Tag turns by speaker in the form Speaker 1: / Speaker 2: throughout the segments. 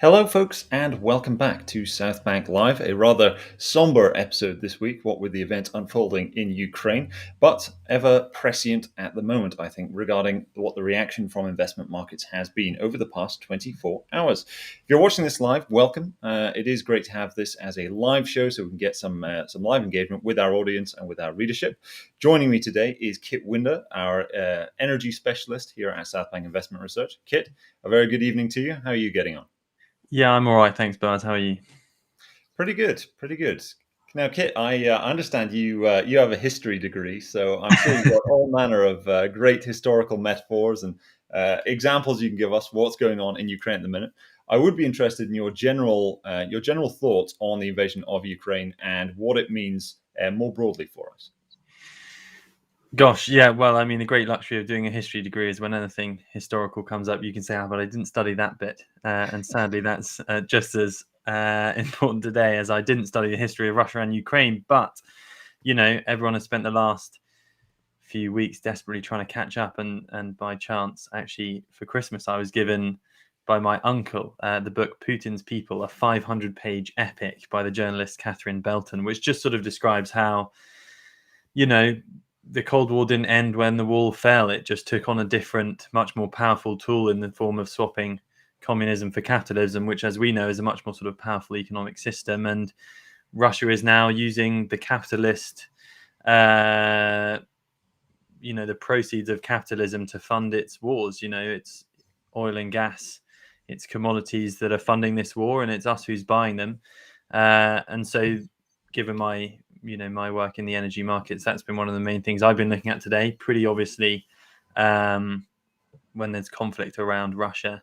Speaker 1: Hello, folks, and welcome back to Southbank Live. A rather somber episode this week, what with the event unfolding in Ukraine, but ever prescient at the moment, I think, regarding what the reaction from investment markets has been over the past 24 hours. If you're watching this live, welcome. It is great to have this as a live show so we can get some live engagement with our audience and with our readership. Joining me today is Kit Winder, our energy specialist here at Southbank Investment Research. Kit, a very good evening to you. How are you getting on?
Speaker 2: Yeah, I'm all right. Thanks, Baz. How are you?
Speaker 1: Pretty good, pretty good. Now, Kit, I understand you have a history degree, so I'm sure you've got all manner of great historical metaphors and examples you can give us what's going on in Ukraine at the minute. I would be interested in your general thoughts on the invasion of Ukraine and what it means more broadly for us.
Speaker 2: Gosh, yeah. Well, I mean, the great luxury of doing a history degree is when anything historical comes up, you can say, "Oh, but I didn't study that bit." And sadly, that's just as important today as I didn't study the history of Russia and Ukraine. But everyone has spent the last few weeks desperately trying to catch up, and by chance, actually, for Christmas, I was given by my uncle the book Putin's People, a 500-page epic by the journalist Catherine Belton, which just sort of describes how the Cold War didn't end when the wall fell. It just took on a different, much more powerful tool in the form of swapping communism for capitalism, which, as we know, is a much more sort of powerful economic system. And Russia is now using the capitalist, the proceeds of capitalism to fund its wars. It's oil and gas, it's commodities that are funding this war, and it's us who's buying them. And so, given my work in the energy markets, that's been one of the main things I've been looking at today. Pretty obviously, when there's conflict around Russia,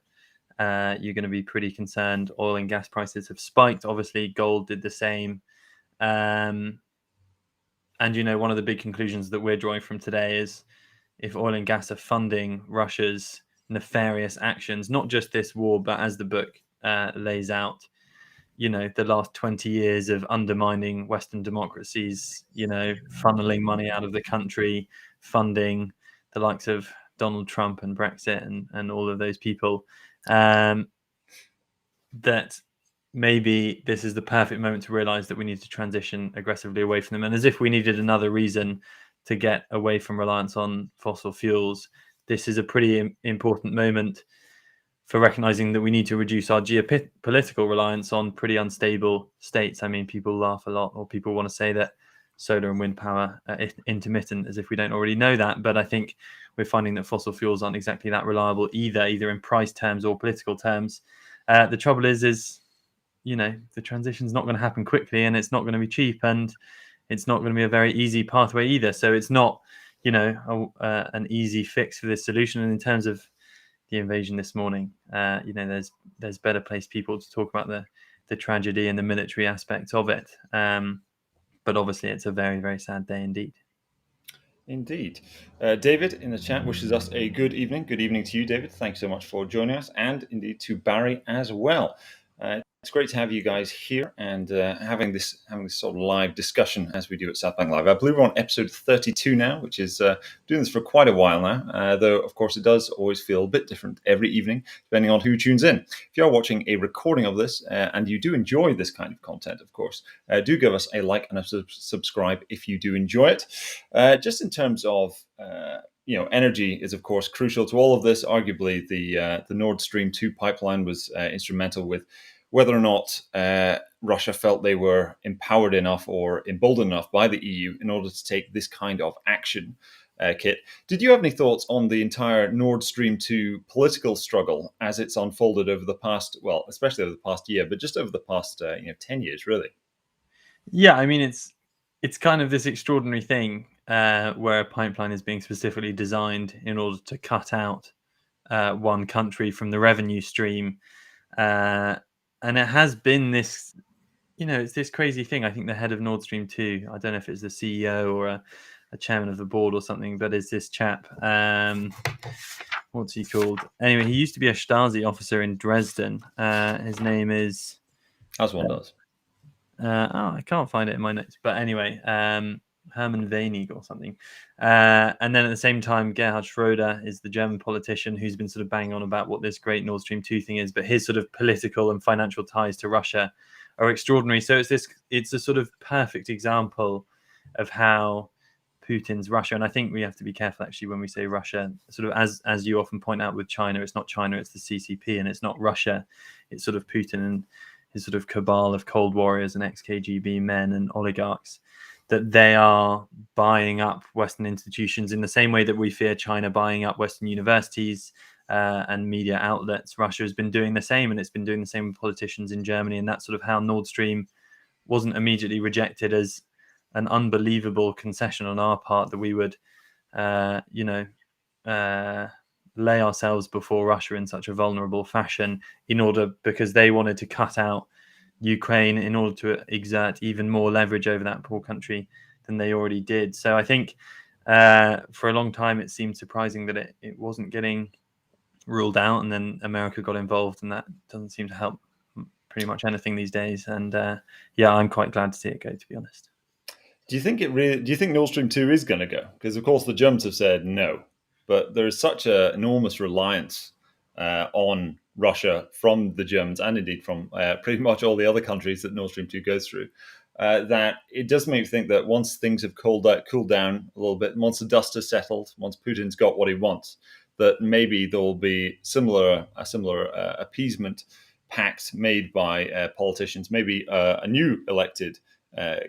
Speaker 2: you're going to be pretty concerned. Oil and gas prices have spiked. Obviously, gold did the same. And one of the big conclusions that we're drawing from today is if oil and gas are funding Russia's nefarious actions, not just this war, but as the book lays out, the last 20 years of undermining Western democracies, funneling money out of the country, funding the likes of Donald Trump and Brexit and all of those people, that maybe this is the perfect moment to realize that we need to transition aggressively away from them. And as if we needed another reason to get away from reliance on fossil fuels, this is a pretty important moment for recognizing that we need to reduce our geopolitical reliance on pretty unstable states. I mean, people laugh a lot, or people want to say that solar and wind power are intermittent, as if we don't already know that. But I think we're finding that fossil fuels aren't exactly that reliable either in price terms or political terms. The trouble is the transition's not going to happen quickly, and it's not going to be cheap, and it's not going to be a very easy pathway either. So it's not, an easy fix for this solution. And in terms of the invasion this morning, there's better placed people to talk about the tragedy and the military aspects of it. But obviously, it's a very, very sad day indeed.
Speaker 1: Indeed. David in the chat wishes us a good evening. Good evening to you, David. Thanks so much for joining us, and indeed to Barry as well. It's great to have you guys here and having this sort of live discussion as we do at Southbank Live. I believe we're on episode 32 now, which is doing this for quite a while now, though, of course, it does always feel a bit different every evening, depending on who tunes in. If you're watching a recording of this and you do enjoy this kind of content, of course, do give us a like and a subscribe if you do enjoy it. Just in terms of energy is, of course, crucial to all of this. Arguably, the Nord Stream 2 pipeline was instrumental with whether or not Russia felt they were empowered enough or emboldened enough by the EU in order to take this kind of action. Kit, did you have any thoughts on the entire Nord Stream 2 political struggle as it's unfolded over the past, well, especially over the past year, but just over the past 10 years, really?
Speaker 2: Yeah, I mean, it's kind of this extraordinary thing where a pipeline is being specifically designed in order to cut out one country from the revenue stream. And it has been this, it's this crazy thing. I think the head of Nord Stream 2, I don't know if it's the CEO or a chairman of the board or something, but it's this chap. What's he called? Anyway, he used to be a Stasi officer in Dresden. His name is...
Speaker 1: As one does.
Speaker 2: I can't find it in my notes. But anyway, Hermann Weinig or something. And then at the same time, Gerhard Schroeder is the German politician who's been sort of banging on about what this great Nord Stream 2 thing is, but his sort of political and financial ties to Russia are extraordinary. So it's a sort of perfect example of how Putin's Russia, and I think we have to be careful actually when we say Russia, sort of as you often point out with China, it's not China, it's the CCP, and it's not Russia, it's sort of Putin and his sort of cabal of Cold Warriors and ex-KGB men and oligarchs, that they are buying up Western institutions in the same way that we fear China buying up Western universities and media outlets. Russia has been doing the same, and it's been doing the same with politicians in Germany, and that's sort of how Nord Stream wasn't immediately rejected as an unbelievable concession on our part, that we would, lay ourselves before Russia in such a vulnerable fashion because they wanted to cut out Ukraine in order to exert even more leverage over that poor country than they already did. So I think for a long time it seemed surprising that it wasn't getting ruled out, and then America got involved, and that doesn't seem to help pretty much anything these days. And I'm quite glad to see it go, to be honest.
Speaker 1: Do you think Nord Stream 2 is going to go? Because of course the Germans have said no, but there is such an enormous reliance on Russia from the Germans, and indeed from pretty much all the other countries that Nord Stream 2 goes through, that it does make me think that once things have cooled down a little bit, once the dust has settled, once Putin's got what he wants, that maybe there will be a similar appeasement pact made by politicians, maybe a new elected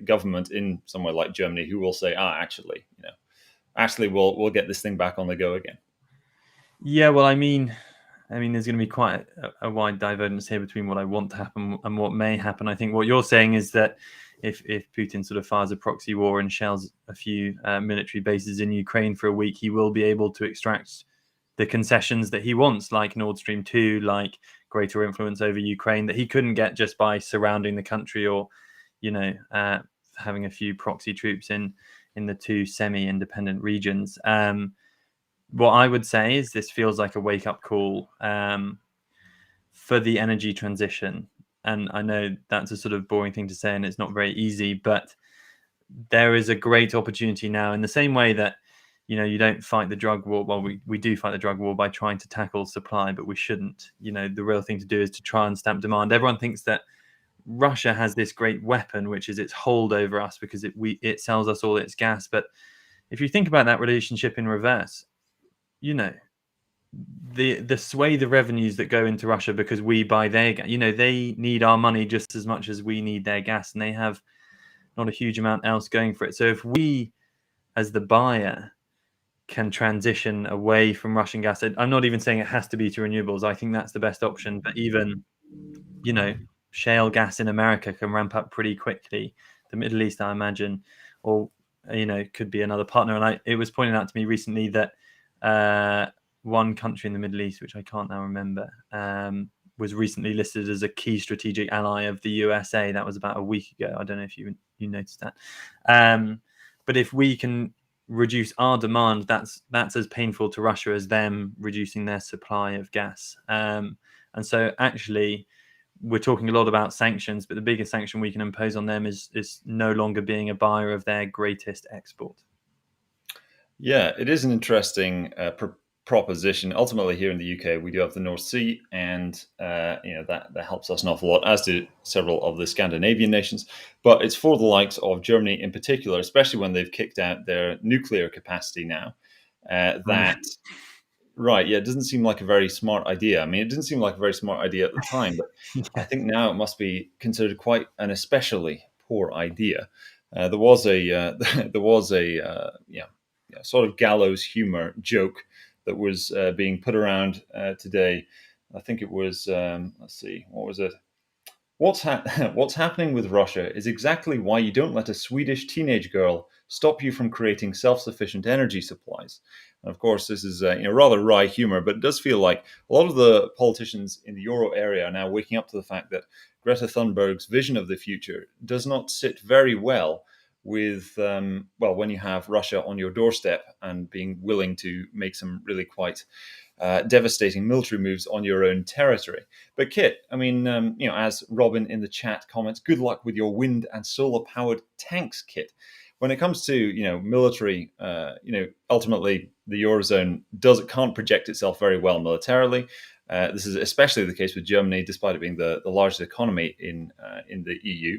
Speaker 1: government in somewhere like Germany who will say, actually, we'll get this thing back on the go again.
Speaker 2: Yeah, well, I mean, there's going to be quite a wide divergence here between what I want to happen and what may happen. I think what you're saying is that if Putin sort of fires a proxy war and shells a few military bases in Ukraine for a week, he will be able to extract the concessions that he wants, like Nord Stream 2, like greater influence over Ukraine, that he couldn't get just by surrounding the country or having a few proxy troops in the two semi-independent regions. What I would say is this feels like a wake-up call for the energy transition. And I know that's a sort of boring thing to say, and it's not very easy, but there is a great opportunity now, in the same way that you don't fight the drug war. Well, we do fight the drug war by trying to tackle supply, but we shouldn't. The real thing to do is to try and stamp demand. Everyone thinks that Russia has this great weapon, which is its hold over us, because it sells us all its gas. But if you think about that relationship in reverse, the sway the revenues that go into Russia because we buy their gas. They need our money just as much as we need their gas, and they have not a huge amount else going for it. So if we, as the buyer, can transition away from Russian gas, I'm not even saying it has to be to renewables. I think that's the best option. But even, shale gas in America can ramp up pretty quickly. The Middle East, I imagine, or could be another partner. And it was pointed out to me recently that one country in the Middle East, which I can't now remember, was recently listed as a key strategic ally of the USA. That was about a week ago. I don't know if you noticed that. But if we can reduce our demand, that's as painful to Russia as them reducing their supply of gas. And so actually, we're talking a lot about sanctions, but the biggest sanction we can impose on them is no longer being a buyer of their greatest export.
Speaker 1: Yeah, it is an interesting proposition. Ultimately, here in the UK, we do have the North Sea, and that helps us an awful lot, as do several of the Scandinavian nations. But it's for the likes of Germany in particular, especially when they've kicked out their nuclear capacity now. Right, yeah, it doesn't seem like a very smart idea. I mean, it didn't seem like a very smart idea at the time, but I think now it must be considered quite an especially poor idea. There was a sort of gallows humor joke that was being put around today. I think it was let's see, what was it? What's happening with Russia is exactly why you don't let a Swedish teenage girl stop you from creating self-sufficient energy supplies. And of course, this is rather wry humor, but it does feel like a lot of the politicians in the euro area are now waking up to the fact that Greta Thunberg's vision of the future does not sit very well with when you have Russia on your doorstep and being willing to make some really quite devastating military moves on your own territory. But Kit, I mean, as Robin in the chat comments, good luck with your wind and solar powered tanks, Kit. when it comes to military, ultimately the eurozone can't project itself very well militarily. This is especially the case with Germany, despite it being the largest economy in the EU.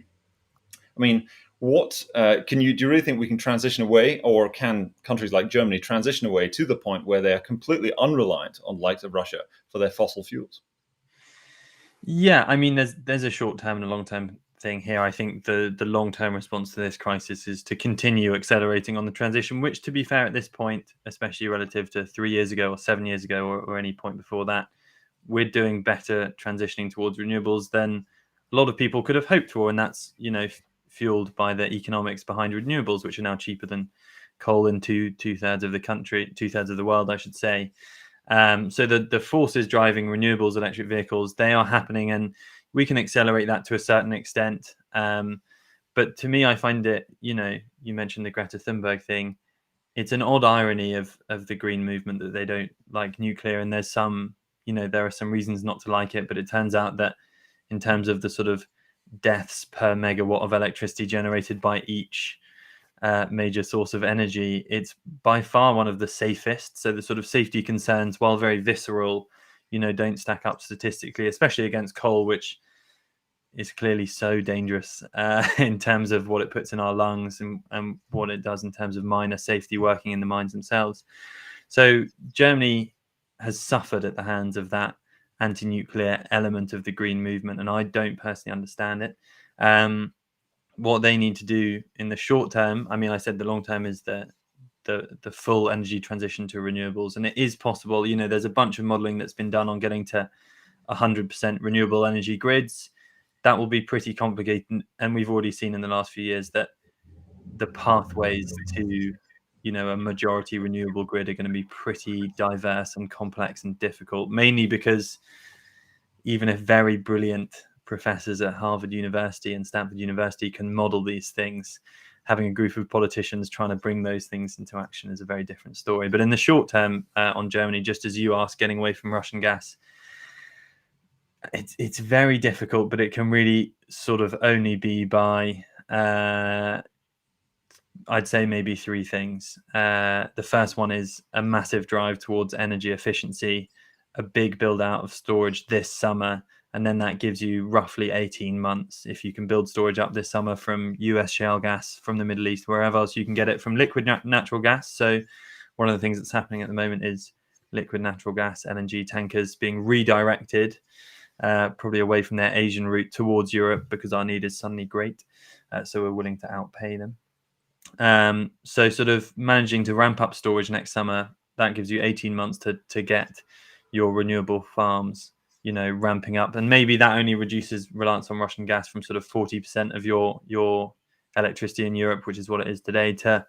Speaker 1: I mean, what do you really think we can transition away, or can countries like Germany transition away to the point where they are completely unreliant on the likes of Russia for their fossil fuels?
Speaker 2: Yeah, I mean, there's a short term and a long term thing here. I think the long term response to this crisis is to continue accelerating on the transition, which, to be fair, at this point, especially relative to 3 years ago or 7 years ago or any point before that, we're doing better transitioning towards renewables than a lot of people could have hoped for, and that's fueled by the economics behind renewables, which are now cheaper than coal in two-thirds of the country, two-thirds of the world, I should say. So the forces driving renewables, electric vehicles, they are happening, and we can accelerate that to a certain extent. But to me, I find it, you mentioned the Greta Thunberg thing. It's an odd irony of the green movement that they don't like nuclear, and there's some, there are some reasons not to like it. But it turns out that in terms of the sort of deaths per megawatt of electricity generated by each major source of energy, it's by far one of the safest. So the sort of safety concerns, while very visceral, don't stack up statistically, especially against coal, which is clearly so dangerous in terms of what it puts in our lungs and what it does in terms of miner safety working in the mines themselves. So Germany has suffered at the hands of that anti-nuclear element of the green movement, and I don't personally understand it. What they need to do in the short term, I mean, I said the long term is the full energy transition to renewables, and it is possible. There's a bunch of modeling that's been done on getting to 100% renewable energy grids. That will be pretty complicated, and we've already seen in the last few years that the pathways to a majority renewable grid are going to be pretty diverse and complex and difficult, mainly because even if very brilliant professors at Harvard University and Stanford University can model these things, having a group of politicians trying to bring those things into action is a very different story. But in the short term, on Germany, just as you asked, getting away from Russian gas, it's very difficult, but it can really sort of only be by I'd say maybe three things. The first one is a massive drive towards energy efficiency, a big build out of storage this summer, and then that gives you roughly 18 months. If you can build storage up this summer from US shale gas, from the Middle East, wherever else you can get it, from liquid natural gas. So one of the things that's happening at the moment is liquid natural gas, LNG tankers being redirected probably away from their Asian route towards Europe because our need is suddenly great. So we're willing to outpay them. So sort of managing to ramp up storage next summer, that gives you 18 months to get your renewable farms, ramping up. And maybe that only reduces reliance on Russian gas from sort of 40% of your electricity in Europe, which is what it is today, to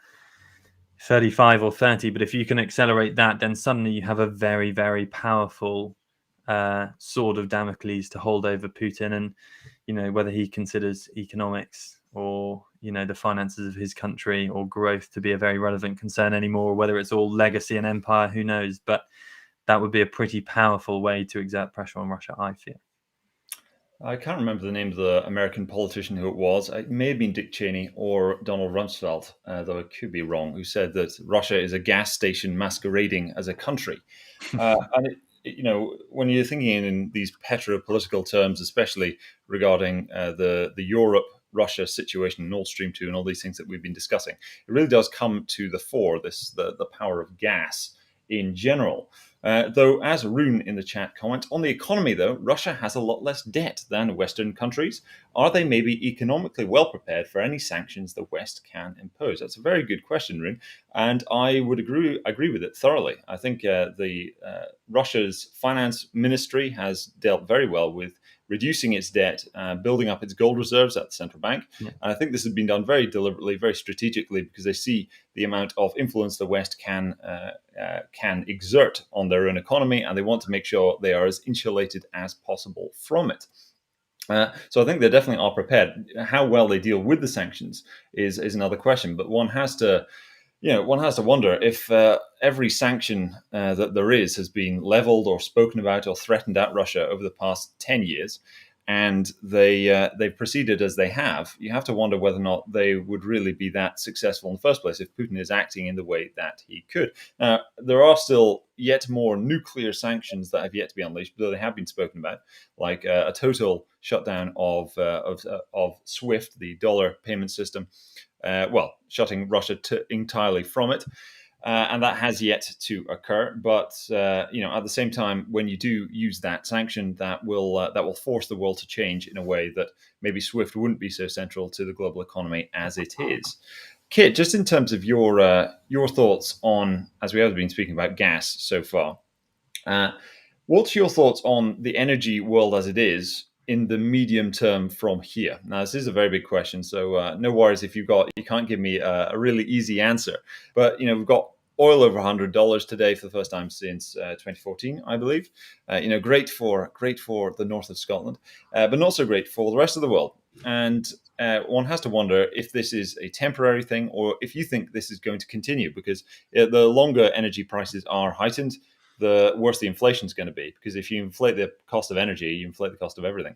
Speaker 2: 35 or 30. But if you can accelerate that, then suddenly you have a very, very powerful sword of Damocles to hold over Putin. And, whether he considers economics or the finances of his country or growth to be a very relevant concern anymore, or whether it's all legacy and empire, who knows? But that would be a pretty powerful way to exert pressure on Russia, I feel.
Speaker 1: I can't remember the name of the American politician who it was. It may have been Dick Cheney or Donald Rumsfeld, though I could be wrong, who said that Russia is a gas station masquerading as a country. And when you're thinking in these petro-political terms, especially regarding the Europe-Russia situation, Nord Stream 2 and all these things that we've been discussing, it really does come to the fore, the power of gas in general. Though, as Rune in the chat comment, on the economy, though, Russia has a lot less debt than Western countries. Are they maybe economically well prepared for any sanctions the West can impose? That's a very good question, Rune, and I would agree with it thoroughly. I think Russia's finance ministry has dealt very well with reducing its debt, building up its gold reserves at the central bank. Yeah. And I think this has been done very deliberately, very strategically, because they see the amount of influence the West can exert on their own economy, and they want to make sure they are as insulated as possible from it. So I think they definitely are prepared. How well they deal with the sanctions is another question, but one has to wonder if every sanction that there is has been leveled or spoken about or threatened at Russia over the past 10 years. and they've proceeded as they have, you have to wonder whether or not they would really be that successful in the first place if Putin is acting in the way that he could. Now, there are still yet more nuclear sanctions that have yet to be unleashed, though they have been spoken about, like a total shutdown of SWIFT, the dollar payment system, shutting Russia entirely from it. And that has yet to occur. But at the same time, when you do use that sanction, that will force the world to change in a way that maybe SWIFT wouldn't be so central to the global economy as it is. Kit, just in terms of your thoughts on, as we have been speaking about gas so far, what's your thoughts on the energy world as it is in the medium term from here? Now, this is a very big question, so no worries if you can't give me a really easy answer. But we've got oil over $100 today for the first time since 2014, I believe. Great for the north of Scotland, but not so great for the rest of the world. And one has to wonder if this is a temporary thing or if you think this is going to continue, because the longer energy prices are heightened, the worse the inflation is going to be. Because if you inflate the cost of energy, you inflate the cost of everything.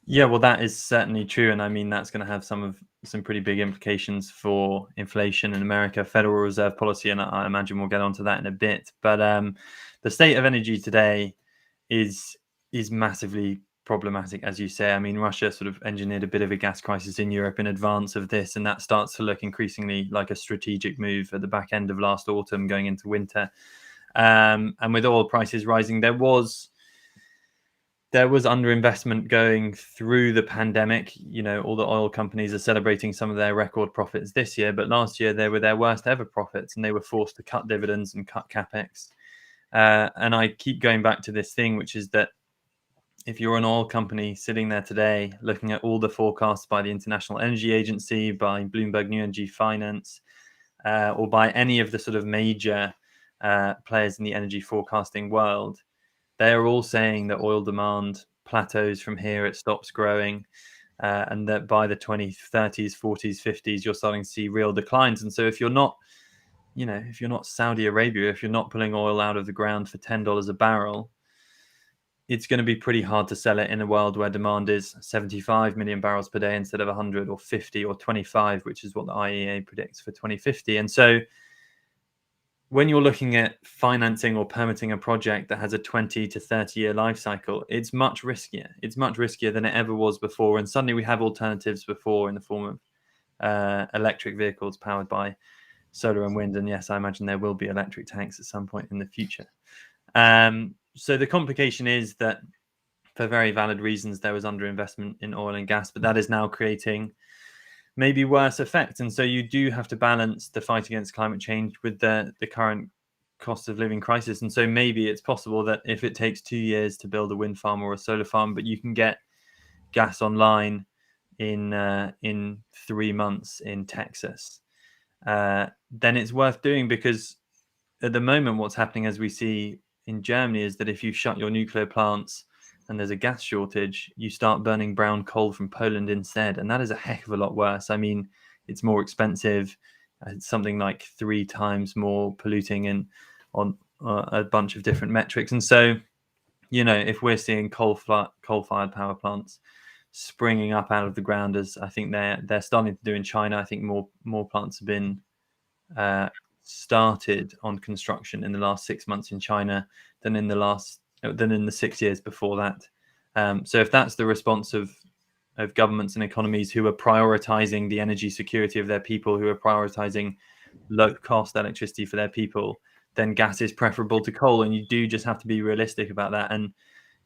Speaker 2: Yeah, well, that is certainly true. And I mean, that's going to have some pretty big implications for inflation in America, Federal Reserve policy. And I imagine we'll get onto that in a bit. But the state of energy today is massively problematic, as you say. I mean, Russia sort of engineered a bit of a gas crisis in Europe in advance of this. And that starts to look increasingly like a strategic move at the back end of last autumn going into winter. And with oil prices rising, there was underinvestment going through the pandemic. All the oil companies are celebrating some of their record profits this year, but last year they were their worst ever profits and they were forced to cut dividends and cut capex. And I keep going back to this thing, which is that if you're an oil company sitting there today, looking at all the forecasts by the International Energy Agency, by Bloomberg New Energy Finance, or by any of the sort of major players in the energy forecasting world, they are all saying that oil demand plateaus from here, it stops growing, and that by the 2030s, 40s, 50s, you're starting to see real declines. And so if you're not Saudi Arabia, if you're not pulling oil out of the ground for $10 a barrel, it's going to be pretty hard to sell it in a world where demand is 75 million barrels per day instead of 100 or 50 or 25, which is what the IEA predicts for 2050. And so when you're looking at financing or permitting a project that has a 20 to 30 year life cycle, it's much riskier. It's much riskier than it ever was before. And suddenly we have alternatives before in the form of electric vehicles powered by solar and wind. And yes, I imagine there will be electric tanks at some point in the future. So the complication is that for very valid reasons, there was underinvestment in oil and gas, but that is now creating maybe worse effects. And so you do have to balance the fight against climate change with the current cost of living crisis. And so maybe it's possible that if it takes 2 years to build a wind farm or a solar farm, but you can get gas online in 3 months in Texas, then it's worth doing, because at the moment what's happening, as we see in Germany, is that if you shut your nuclear plants and there's a gas shortage, you start burning brown coal from Poland instead. And that is a heck of a lot worse. I mean, it's more expensive. It's something like 3 times more polluting on a bunch of different metrics. And so, if we're seeing coal-fired power plants springing up out of the ground, as I think they're starting to do in China, I think more plants have been started on construction in the last 6 months in China than in the 6 years before that. So if that's the response of governments and economies who are prioritizing the energy security of their people, who are prioritizing low cost electricity for their people, then gas is preferable to coal. And you do just have to be realistic about that. And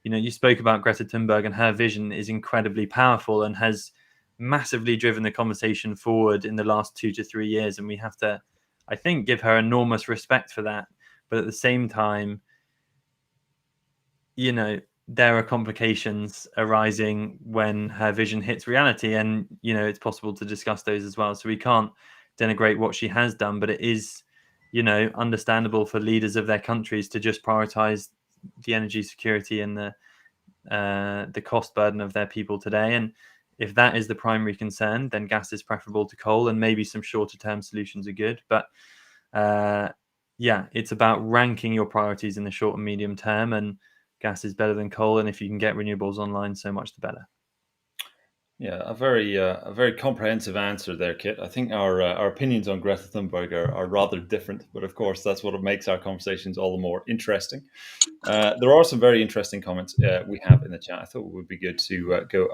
Speaker 2: you spoke about Greta Thunberg, and her vision is incredibly powerful and has massively driven the conversation forward in the last 2 to 3 years. And we have to, I think, give her enormous respect for that. But at the same time, there are complications arising when her vision hits reality. And, it's possible to discuss those as well. So we can't denigrate what she has done, but it is, understandable for leaders of their countries to just prioritize the energy security and the cost burden of their people today. And if that is the primary concern, then gas is preferable to coal, and maybe some shorter term solutions are good. But it's about ranking your priorities in the short and medium term and gas is better than coal, and if you can get renewables online, so much the better.
Speaker 1: Yeah, a very comprehensive answer there, Kit. I think our opinions on Greta Thunberg are rather different, but of course that's what makes our conversations all the more interesting. There are some very interesting comments we have in the chat. I thought it would be good to go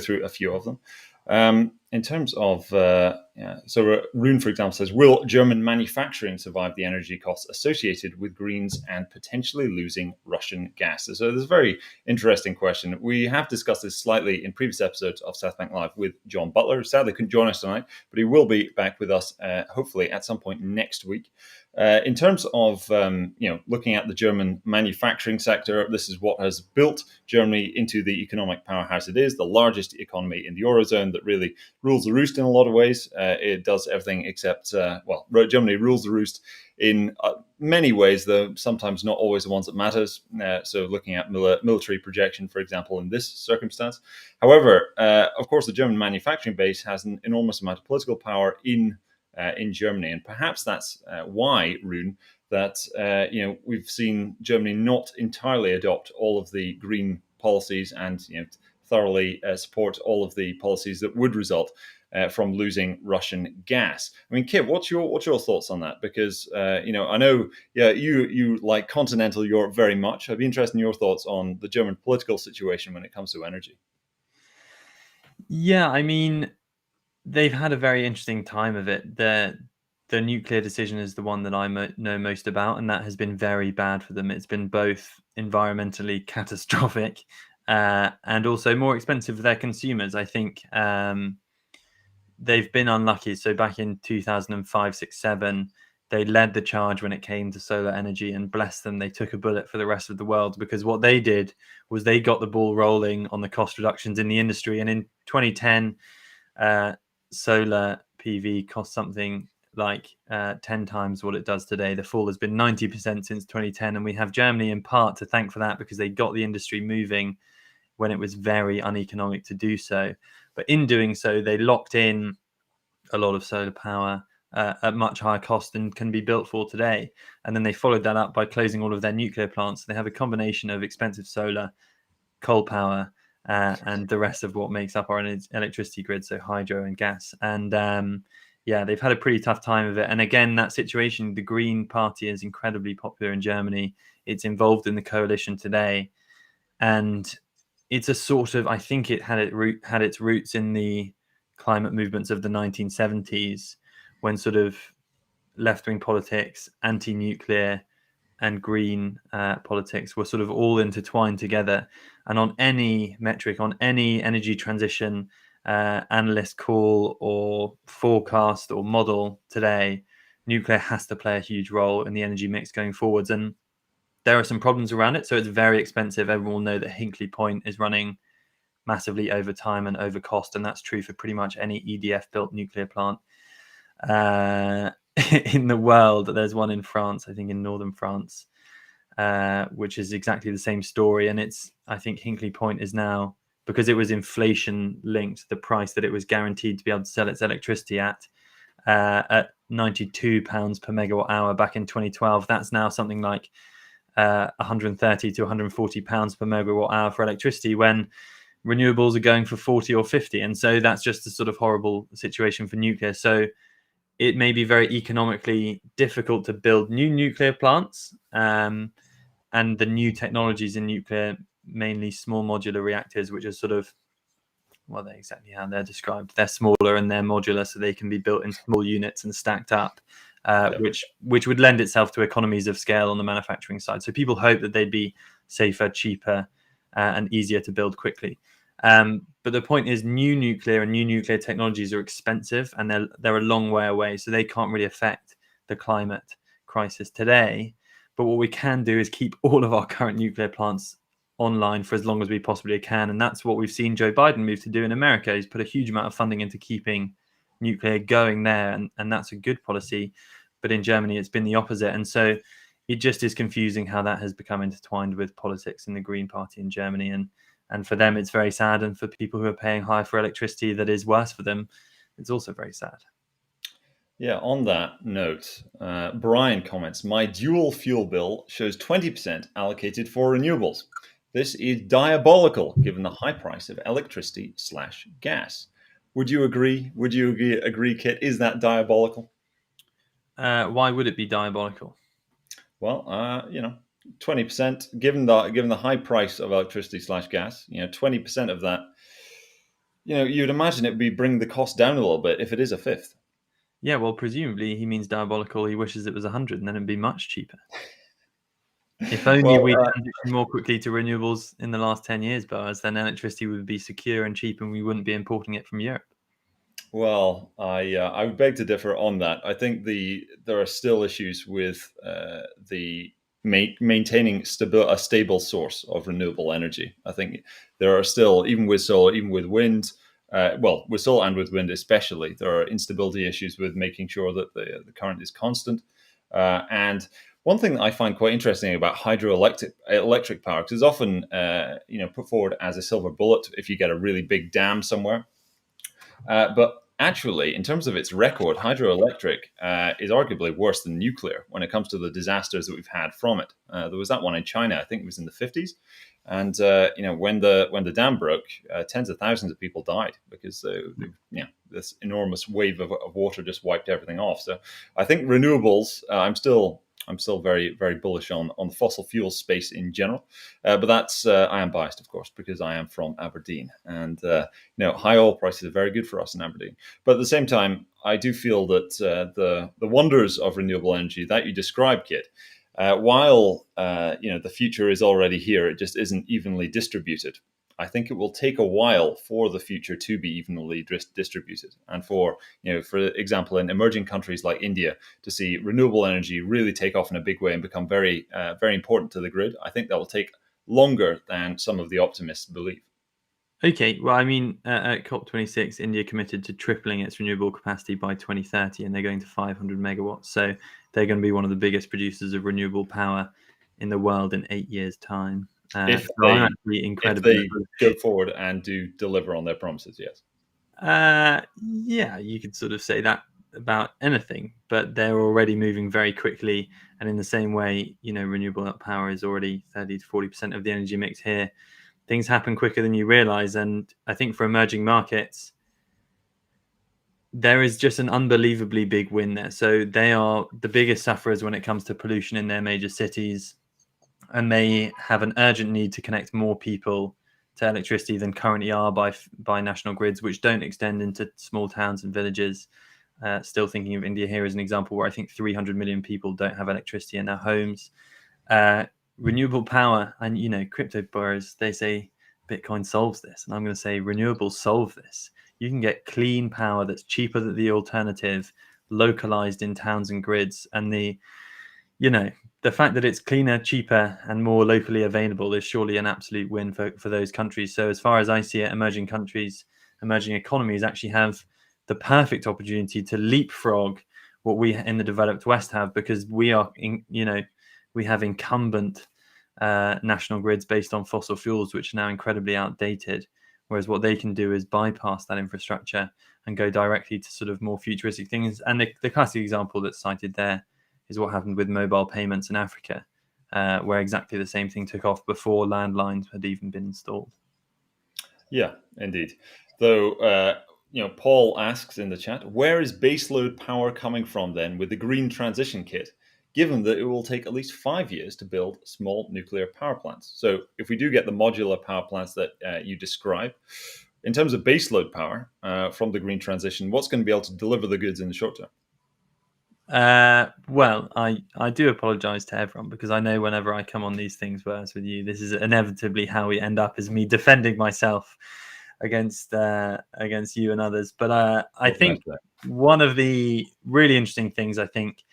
Speaker 1: through a few of them. In terms of, Rune, for example, says, will German manufacturing survive the energy costs associated with greens and potentially losing Russian gas? So there's a very interesting question. We have discussed this slightly in previous episodes of Southbank Live with John Butler, who sadly couldn't join us tonight, but he will be back with us hopefully at some point next week. In terms of looking at the German manufacturing sector, this is what has built Germany into the economic powerhouse it is, the largest economy in the Eurozone that really rules the roost in a lot of ways. It does everything except, Germany rules the roost in many ways, though sometimes not always the ones that matters. So looking at military projection, for example, in this circumstance. However, of course, the German manufacturing base has an enormous amount of political power in Germany, and perhaps that's why, Rune, that we've seen Germany not entirely adopt all of the green policies and thoroughly support all of the policies that would result from losing Russian gas. I mean, Kit, what's your thoughts on that? Because I know, you like continental Europe very much. I'd be interested in your thoughts on the German political situation when it comes to energy.
Speaker 2: Yeah, I mean, they've had a very interesting time of it. The nuclear decision is the one that I know most about, and that has been very bad for them. It's been both environmentally catastrophic and also more expensive for their consumers. I think they've been unlucky. So back in 2005, 6, 7, they led the charge when it came to solar energy, and bless them, they took a bullet for the rest of the world, because what they did was they got the ball rolling on the cost reductions in the industry. And in 2010, solar PV cost something like 10 times what it does today. The fall has been 90% since 2010, and we have Germany in part to thank for that, because they got the industry moving when it was very uneconomic to do so. But in doing so, they locked in a lot of solar power at much higher cost than can be built for today. And then they followed that up by closing all of their nuclear plants. They have a combination of expensive solar, coal power, and the rest of what makes up our electricity grid, so hydro and gas. And they've had a pretty tough time of it. And again, that situation, the Green Party is incredibly popular in Germany. It's involved in the coalition today. And it's a sort of, I think it had its roots in the climate movements of the 1970s, when sort of left-wing politics, anti-nuclear, and green politics were sort of all intertwined together. And on any metric, on any energy transition analyst call or forecast or model today, nuclear has to play a huge role in the energy mix going forwards. And there are some problems around it. So it's very expensive. Everyone will know that Hinkley Point is running massively over time and over cost. And that's true for pretty much any EDF built nuclear plant in the world. There's one in France, I think in northern France, which is exactly the same story. And I think Hinkley Point is now, because it was inflation linked, the price that it was guaranteed to be able to sell its electricity at £92 per megawatt hour back in 2012. That's now something like 130 to 140 pounds per megawatt hour for electricity, when renewables are going for 40 or 50. And so that's just a sort of horrible situation for nuclear. So it may be very economically difficult to build new nuclear plants, and the new technologies in nuclear, mainly small modular reactors, which are sort of, well, they're exactly how they're described. They're smaller and they're modular, so they can be built in small units and stacked up, which would lend itself to economies of scale on the manufacturing side. So people hope that they'd be safer, cheaper, and easier to build quickly. But the point is, new nuclear and new nuclear technologies are expensive, and they're a long way away, so they can't really affect the climate crisis today. But what we can do is keep all of our current nuclear plants online for as long as we possibly can. And that's what we've seen Joe Biden move to do in America. He's put a huge amount of funding into keeping nuclear going there, and that's a good policy. But in Germany, it's been the opposite. And so it just is confusing how that has become intertwined with politics in the Green Party in Germany. And for them, it's very sad. And for people who are paying high for electricity that is worse for them, it's also very sad.
Speaker 1: Yeah, on that note, Brian comments, my dual fuel bill shows 20% allocated for renewables. This is diabolical given the high price of electricity slash gas. Would you agree? Would you agree, Kit? Is that diabolical?
Speaker 2: Why would it be diabolical?
Speaker 1: Well, 20%, given the high price of electricity slash gas, 20% of that, you'd imagine it would be bring the cost down a little bit if it is a fifth.
Speaker 2: Yeah, well, presumably he means diabolical. He wishes it was 100, and then it'd be much cheaper. If only
Speaker 1: Well,
Speaker 2: we transitioned more quickly to renewables in the last 10 years, Boaz, then electricity would be secure and cheap, and we wouldn't be importing it from Europe.
Speaker 1: Well, I would beg to differ on that. I think there are still issues with the maintaining a stable source of renewable energy. I think there are still, even with solar, even with wind, well, with solar and with wind especially, there are instability issues with making sure that the current is constant. And one thing that I find quite interesting about hydroelectric power, because it's often put forward as a silver bullet if you get a really big dam somewhere. But actually, in terms of its record, hydroelectric is arguably worse than nuclear when it comes to the disasters that we've had from it. There was that one in China, I think it was in the 50s, and when the dam broke, tens of thousands of people died because this enormous wave of water just wiped everything off. So I think renewables. I'm still very, very bullish on the fossil fuel space in general, but that's I am biased, of course, because I am from Aberdeen, and high oil prices are very good for us in Aberdeen. But at the same time, I do feel that the wonders of renewable energy that you described, Kit, while the future is already here, it just isn't evenly distributed. I think it will take a while for the future to be evenly distributed, and for example, in emerging countries like India, to see renewable energy really take off in a big way and become very, very important to the grid. I think that will take longer than some of the optimists believe.
Speaker 2: Okay, well, I mean, at COP26, India committed to tripling its renewable capacity by 2030, and they're going to 500 megawatts. So they're going to be one of the biggest producers of renewable power in the world in 8 years' time.
Speaker 1: If
Speaker 2: So I'm
Speaker 1: they
Speaker 2: actually
Speaker 1: if
Speaker 2: incredibly
Speaker 1: they go
Speaker 2: bullish.
Speaker 1: forward and do deliver on their promises, yes.
Speaker 2: Yeah, you could sort of say that about anything, but they're already moving very quickly. And in the same way, renewable power is already 30 to 40% of the energy mix here. Things happen quicker than you realize. And I think for emerging markets, there is just an unbelievably big win there. So they are the biggest sufferers when it comes to pollution in their major cities, and they have an urgent need to connect more people to electricity than currently are by national grids, which don't extend into small towns and villages. Still thinking of India here as an example, where I think 300 million people don't have electricity in their homes. Renewable power and crypto borrowers, they say Bitcoin solves this, and I'm going to say renewables solve this. You can get clean power that's cheaper than the alternative, localized in towns and grids, and the fact that it's cleaner, cheaper, and more locally available is surely an absolute win for those countries. So as far as I see it, emerging countries, emerging economies actually have the perfect opportunity to leapfrog what we in the developed West have, because we have incumbent national grids based on fossil fuels, which are now incredibly outdated. Whereas what they can do is bypass that infrastructure and go directly to sort of more futuristic things. And the classic example that's cited there is what happened with mobile payments in Africa, where exactly the same thing took off before landlines had even been installed.
Speaker 1: Yeah, indeed. Though, Paul asks in the chat, where is baseload power coming from then with the green transition kit, given that it will take at least 5 years to build small nuclear power plants? So, if we do get the modular power plants that you describe, in terms of baseload power from the green transition, what's going to be able to deliver the goods in the short term?
Speaker 2: Well, I do apologize to everyone, because I know whenever I come on these things, whereas with you, this is inevitably how we end up, is me defending myself against you and others. But I
Speaker 1: Oh, thanks
Speaker 2: think
Speaker 1: for that.
Speaker 2: one of the really interesting things, I think,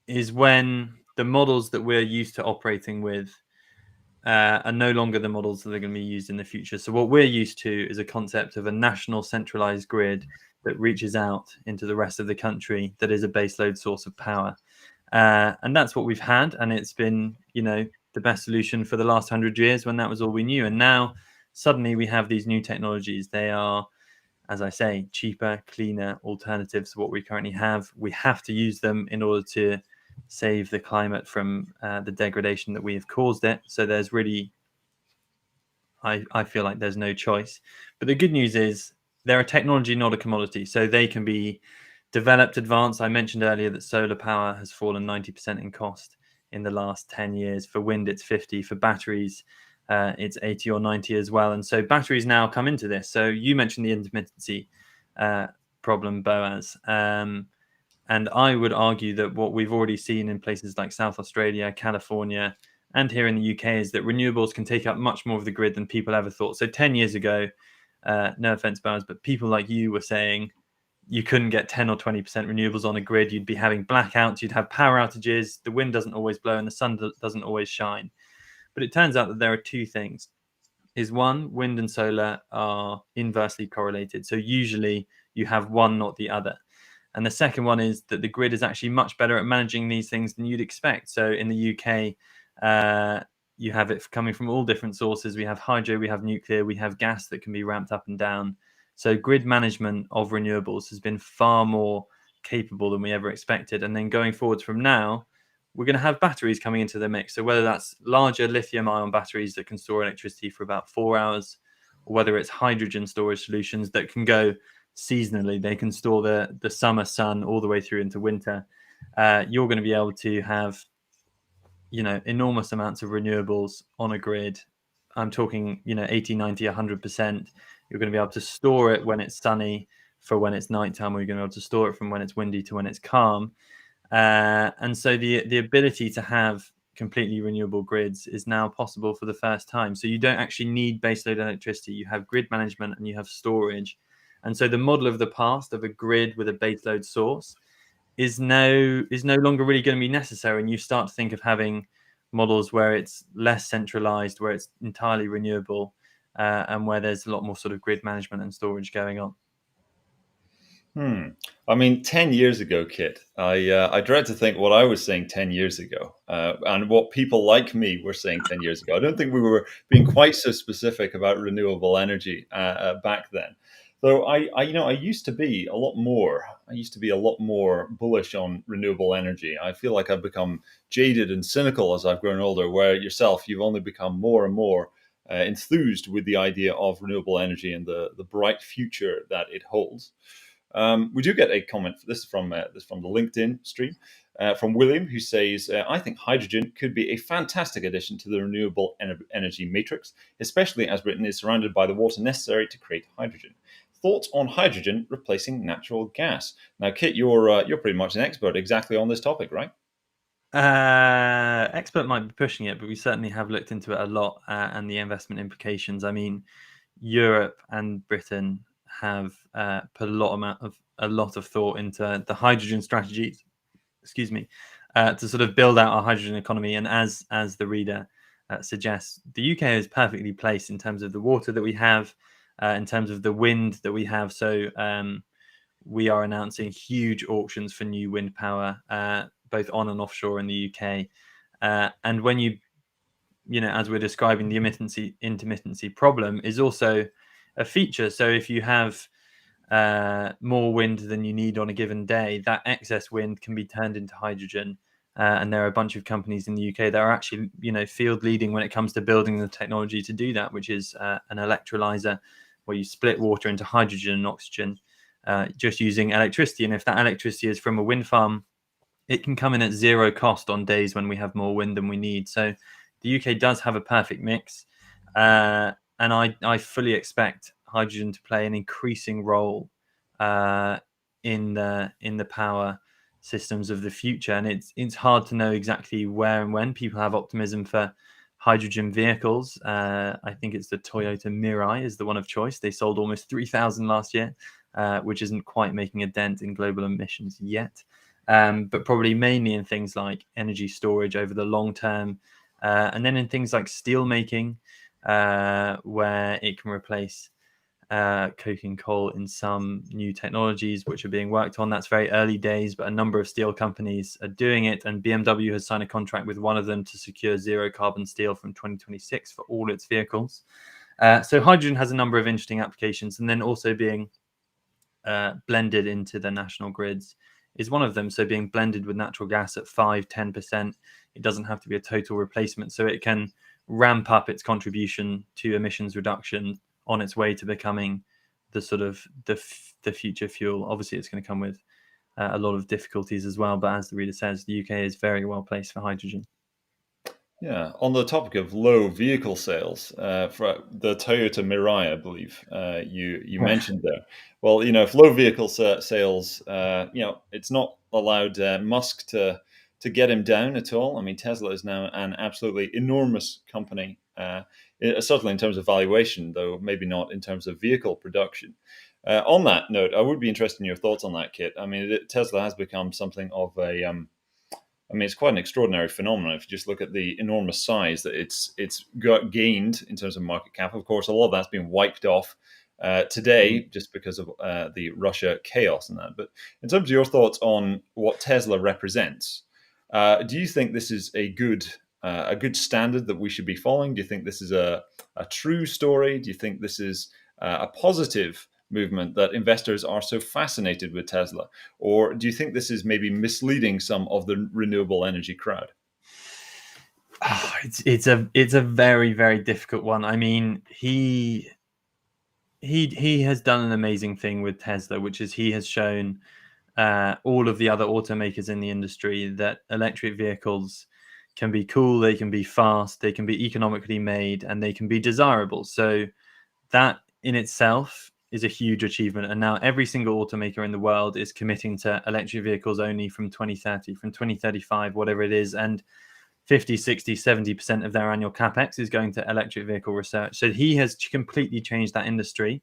Speaker 2: is when the models that we're used to operating with are no longer the models that are going to be used in the future. So what we're used to is a concept of a national centralized grid that reaches out into the rest of the country, that is a baseload source of power. And that's what we've had. And it's been, the best solution for the last 100 years, when that was all we knew. And now suddenly we have these new technologies. They are as I say, cheaper, cleaner alternatives to what we currently have. We have to use them in order to save the climate from the degradation that we have caused it. So there's really, I feel like there's no choice. But the good news is they're a technology, not a commodity. So they can be developed, advanced. I mentioned earlier that solar power has fallen 90% in cost in the last 10 years. For wind, it's 50. For batteries, it's 80 or 90 as well. And so batteries now come into this. So you mentioned the intermittency problem, Boaz. And I would argue that what we've already seen in places like South Australia, California, and here in the UK is that renewables can take up much more of the grid than people ever thought. So 10 years ago, no offense, Boaz, but people like you were saying you couldn't get 10 or 20% renewables on a grid. You'd be having blackouts, you'd have power outages, the wind doesn't always blow and the sun doesn't always shine. But it turns out that there are two things. Is one, wind and solar are inversely correlated. So usually you have one, not the other. And the second one is that the grid is actually much better at managing these things than you'd expect. So in the UK, you have it coming from all different sources. We have hydro, we have nuclear, we have gas that can be ramped up and down. So grid management of renewables has been far more capable than we ever expected. And then going forwards from now, we're going to have batteries coming into the mix. So whether that's larger lithium-ion batteries that can store electricity for about 4 hours, or whether it's hydrogen storage solutions that can go seasonally, they can store the summer sun all the way through into winter. You're going to be able to have, enormous amounts of renewables on a grid. I'm talking, 80, 90, 100%. You're going to be able to store it when it's sunny for when it's nighttime, or you're going to be able to store it from when it's windy to when it's calm. And so the ability to have completely renewable grids is now possible for the first time. So you don't actually need baseload electricity. You have grid management and you have storage. And so the model of the past of a grid with a baseload source is no longer really going to be necessary. And you start to think of having models where it's less centralized, where it's entirely renewable, and where there's a lot more sort of grid management and storage going on.
Speaker 1: I mean, 10 years ago, Kit, I dread to think what I was saying 10 years ago and what people like me were saying 10 years ago. I don't think we were being quite so specific about renewable energy back then. Though I used to be a lot more. I used to be a lot more bullish on renewable energy. I feel like I've become jaded and cynical as I've grown older. Where yourself, you've only become more and more enthused with the idea of renewable energy and the bright future that it holds. We do get a comment for this from the LinkedIn stream from William, who says, I think hydrogen could be a fantastic addition to the renewable energy matrix, especially as Britain is surrounded by the water necessary to create hydrogen. Thoughts on hydrogen replacing natural gas? Now, Kit, you're pretty much an expert exactly on this topic, right?
Speaker 2: Expert might be pushing it, but we certainly have looked into it a lot and the investment implications. I mean, Europe and Britain have put a lot of thought into the hydrogen strategies. Excuse me, to sort of build out our hydrogen economy. And as the reader suggests, the UK is perfectly placed in terms of the water that we have, in terms of the wind that we have. So we are announcing huge auctions for new wind power, both on and offshore in the UK. And when as we're describing, the intermittency problem is also a feature. So if you have more wind than you need on a given day, that excess wind can be turned into hydrogen. And there are a bunch of companies in the UK that are actually, field leading when it comes to building the technology to do that, which is an electrolyzer where you split water into hydrogen and oxygen just using electricity. And if that electricity is from a wind farm, it can come in at zero cost on days when we have more wind than we need. So the UK does have a perfect mix. And I fully expect hydrogen to play an increasing role in the power systems of the future. And it's hard to know exactly where and when. People have optimism for hydrogen vehicles. I think it's the Toyota Mirai is the one of choice. They sold almost 3,000 last year, which isn't quite making a dent in global emissions yet. But probably mainly in things like energy storage over the long term, and then in things like steel making, where it can replace coking coal in some new technologies which are being worked on. That's very early days, but a number of steel companies are doing it, and BMW has signed a contract with one of them to secure zero carbon steel from 2026 for all its vehicles. So hydrogen has a number of interesting applications, and then also being blended into the national grids is one of them. So being blended with natural gas at 5-10%, it doesn't have to be a total replacement. So it can ramp up its contribution to emissions reduction on its way to becoming the sort of the future fuel. Obviously, it's going to come with a lot of difficulties as well. But as the reader says, the UK is very well placed for hydrogen.
Speaker 1: Yeah, on the topic of low vehicle sales, for the Toyota Mirai, I believe you mentioned there. Well, if low vehicle sales, it's not allowed Musk to get him down at all. I mean, Tesla is now an absolutely enormous company, certainly in terms of valuation, though maybe not in terms of vehicle production. On that note, I would be interested in your thoughts on that, Kit. I mean, Tesla has become something of a I mean, it's quite an extraordinary phenomenon if you just look at the enormous size that it's got gained in terms of market cap. Of course, a lot of that's been wiped off today just because of the Russia chaos and that. But in terms of your thoughts on what Tesla represents, do you think this is a good standard that we should be following? Do you think this is a true story? Do you think this is a positive movement that investors are so fascinated with Tesla? Or do you think this is maybe misleading some of the renewable energy crowd?
Speaker 2: Oh, it's a very, very difficult one. I mean, he has done an amazing thing with Tesla, which is he has shown all of the other automakers in the industry that electric vehicles can be cool, they can be fast, they can be economically made, and they can be desirable. So that in itself is a huge achievement. And now every single automaker in the world is committing to electric vehicles only from 2030, from 2035, whatever it is. And 50, 60, 70% of their annual capex is going to electric vehicle research. So he has completely changed that industry.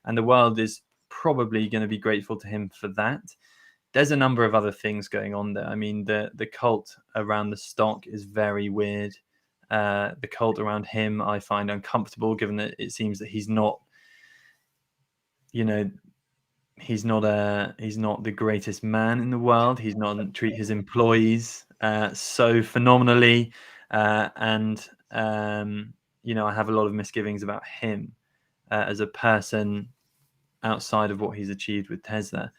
Speaker 2: And the world is probably going to be grateful to him for that. There's a number of other things going on there. I mean, the cult around the stock is very weird. The cult around him I find uncomfortable, given that it seems that he's not, he's not the greatest man in the world. He's not treat his employees so phenomenally, and I have a lot of misgivings about him as a person outside of what he's achieved with Tesla.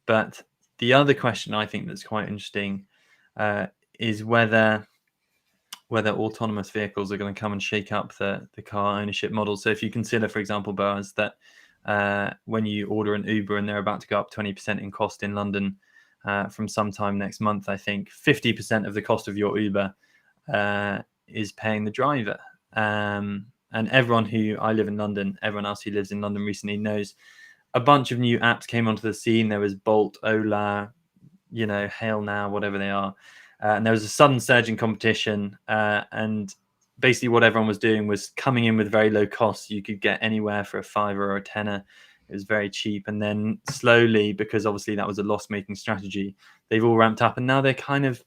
Speaker 2: But the other question I think that's quite interesting is whether autonomous vehicles are going to come and shake up the car ownership model. So if you consider, for example, Boaz, that when you order an Uber and they're about to go up 20% in cost in London from sometime next month, I think 50% of the cost of your Uber is paying the driver. And everyone I live in London, everyone else who lives in London recently knows a bunch of new apps came onto the scene. There was Bolt, Ola, Hail Now, whatever they are. And there was a sudden surge in competition. And basically what everyone was doing was coming in with very low costs. You could get anywhere for a $5 or a $10. It was very cheap. And then slowly, because obviously that was a loss-making strategy, they've all ramped up. And now they're kind of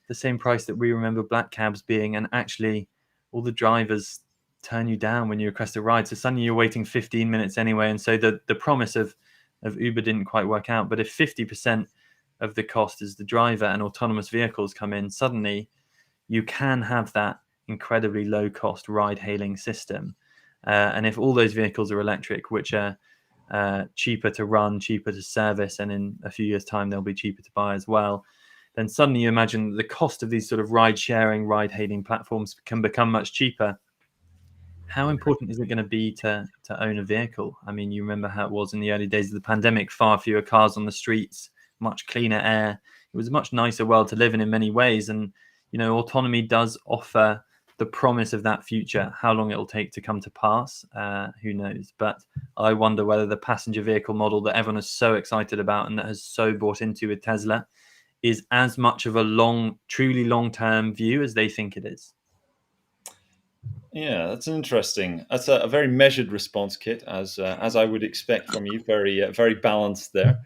Speaker 2: the same price that we remember black cabs being. And actually, all the drivers turn you down when you request a ride. So suddenly you're waiting 15 minutes anyway. And so the promise of Uber didn't quite work out. But if 50% of the cost is the driver and autonomous vehicles come in, suddenly you can have that incredibly low cost ride hailing system. And if all those vehicles are electric, which are cheaper to run, cheaper to service, and in a few years' time, they'll be cheaper to buy as well, then suddenly you imagine the cost of these sort of ride sharing, ride hailing platforms can become much cheaper. How important is it going to be to own a vehicle? I mean, you remember how it was in the early days of the pandemic, far fewer cars on the streets, much cleaner air. It was a much nicer world to live in many ways. And, autonomy does offer the promise of that future. How long it'll take to come to pass, who knows? But I wonder whether the passenger vehicle model that everyone is so excited about and that has so bought into with Tesla is as much of a truly long-term view as they think it is.
Speaker 1: Yeah, that's a very measured response, Kit, as I would expect from you. Very balanced there.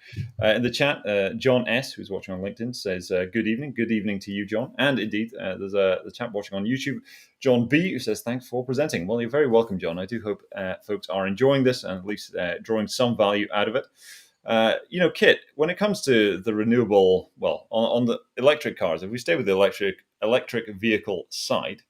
Speaker 1: In the chat, John S, who's watching on LinkedIn, says good evening to you, John. And indeed, there's the chat watching on YouTube, John B, who says thanks for presenting. Well, you're very welcome, John. I do hope folks are enjoying this and at least drawing some value out of it. Kit, when it comes to the renewable, on the electric cars, if we stay with the electric vehicle side.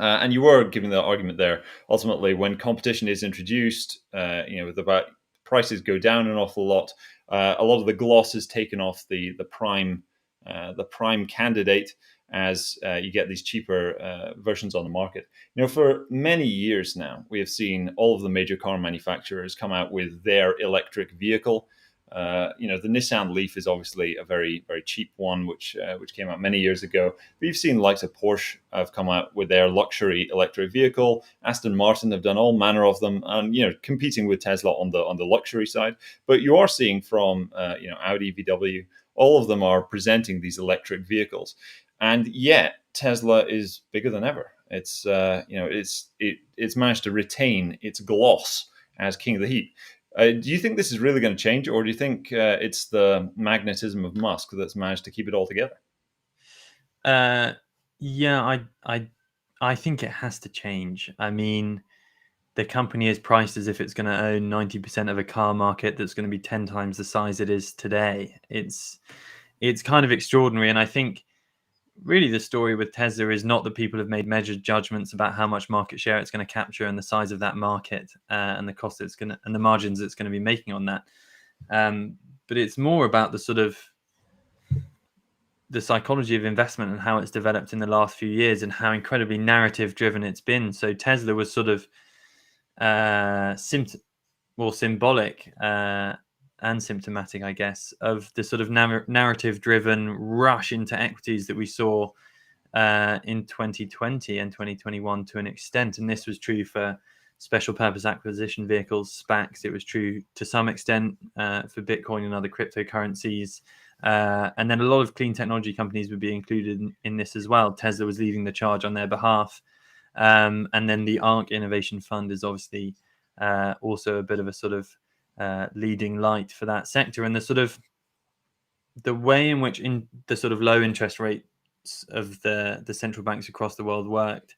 Speaker 1: And you were giving the argument there. Ultimately, when competition is introduced, with about prices go down an awful lot. A lot of the gloss is taken off the prime candidate as you get these cheaper versions on the market. For many years now, we have seen all of the major car manufacturers come out with their electric vehicle. The Nissan Leaf is obviously a very, very cheap one, which came out many years ago. We've seen the likes of Porsche have come out with their luxury electric vehicle. Aston Martin have done all manner of them, and competing with Tesla on the luxury side. But you are seeing from Audi, VW, all of them are presenting these electric vehicles, and yet Tesla is bigger than ever. It's managed to retain its gloss as king of the heap. Do you think this is really going to change, or do you think it's the magnetism of Musk that's managed to keep it all together?
Speaker 2: Yeah, I think it has to change. I mean, the company is priced as if it's going to own 90% of a car market that's going to be 10 times the size it is today. It's kind of extraordinary, and I think really the story with Tesla is not that people have made measured judgments about how much market share it's going to capture and the size of that market and the cost it's going to and the margins it's going to be making on that. But it's more about the sort of the psychology of investment and how it's developed in the last few years and how incredibly narrative driven it's been. So Tesla was sort of symbolic and symptomatic, I guess, of the sort of narrative driven rush into equities that we saw in 2020 and 2021 to an extent. And this was true for special purpose acquisition vehicles, SPACs. It was true to some extent for Bitcoin and other cryptocurrencies. And then a lot of clean technology companies would be included in this as well. Tesla was leading the charge on their behalf. And then the ARK Innovation Fund is obviously also a bit of a sort of leading light for that sector. And the sort of the way in which in the sort of low interest rates of the central banks across the world worked,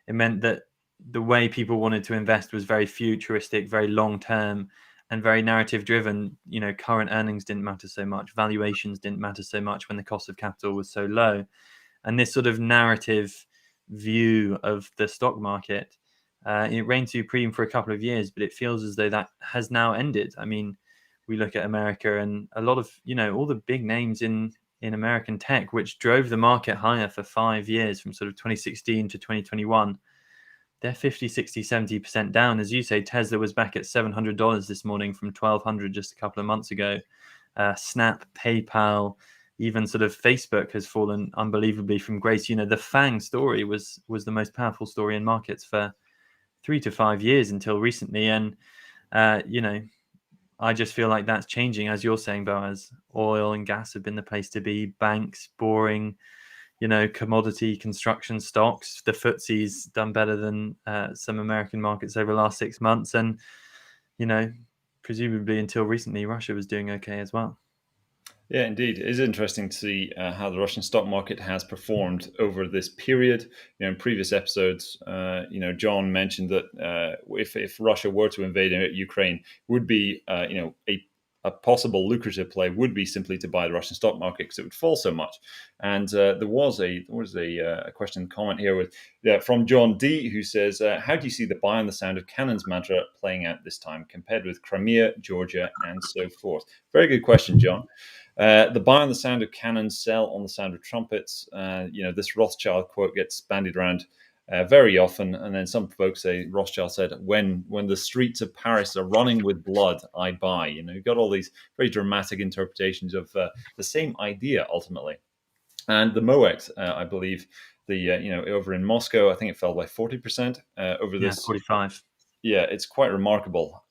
Speaker 2: it meant that the way people wanted to invest was very futuristic, very long term, and very narrative driven. Current earnings didn't matter so much, valuations didn't matter so much when the cost of capital was so low. And this sort of narrative view of the stock market, it reigned supreme for a couple of years, but it feels as though that has now ended. I mean, we look at America and a lot of, all the big names in American tech, which drove the market higher for 5 years from sort of 2016 to 2021. They're 50, 60, 70% down. As you say, Tesla was back at $700 this morning from $1,200 just a couple of months ago. Snap, PayPal, even sort of Facebook has fallen unbelievably from grace. The FANG story was the most powerful story in markets for 3 to 5 years until recently. And, I just feel like that's changing, as you're saying, Boaz. Oil and gas have been the place to be. Banks, boring, commodity construction stocks. The FTSE's done better than some American markets over the last 6 months. And, presumably until recently, Russia was doing okay as well.
Speaker 1: Yeah, indeed. It is interesting to see how the Russian stock market has performed over this period. In previous episodes, John mentioned that if Russia were to invade Ukraine, would be a possible lucrative play would be simply to buy the Russian stock market because it would fall so much. And there was a question comment here from John D, who says, "How do you see the buy on the sound of cannons mantra playing out this time, compared with Crimea, Georgia, and so forth?" Very good question, John. The buy on the sound of cannons, sell on the sound of trumpets. This Rothschild quote gets bandied around very often, and then some folks say Rothschild said, "When the streets of Paris are running with blood, I buy." You've got all these very dramatic interpretations of the same idea ultimately. And the MOEX, I believe, over in Moscow, I think it fell by 40% over this.
Speaker 2: 45.
Speaker 1: Yeah, it's quite remarkable.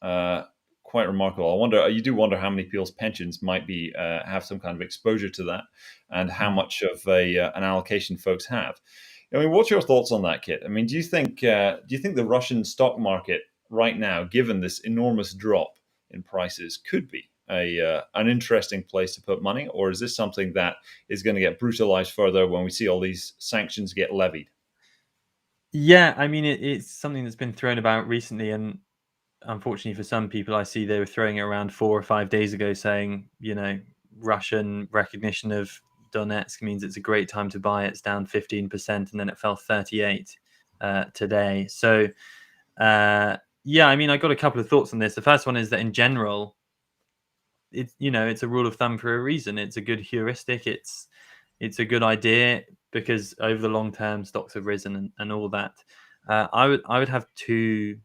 Speaker 1: Quite remarkable. You do wonder how many people's pensions might be have some kind of exposure to that, and how much of an allocation folks have. I mean, what's your thoughts on that, Kit? I mean, do you think the Russian stock market right now, given this enormous drop in prices, could be an interesting place to put money, or is this something that is going to get brutalized further when we see all these sanctions get levied?
Speaker 2: Yeah, I mean, it's something that's been thrown about recently, and unfortunately for some people, I see they were throwing it around 4 or 5 days ago, saying, Russian recognition of Donetsk means it's a great time to buy. It's down 15%, and then it fell 38 today. So Yeah, I mean, I got a couple of thoughts on this. The first one is that in general, it's a rule of thumb for a reason. It's a good heuristic. It's a good idea because over the long term, stocks have risen and all that. I would have 2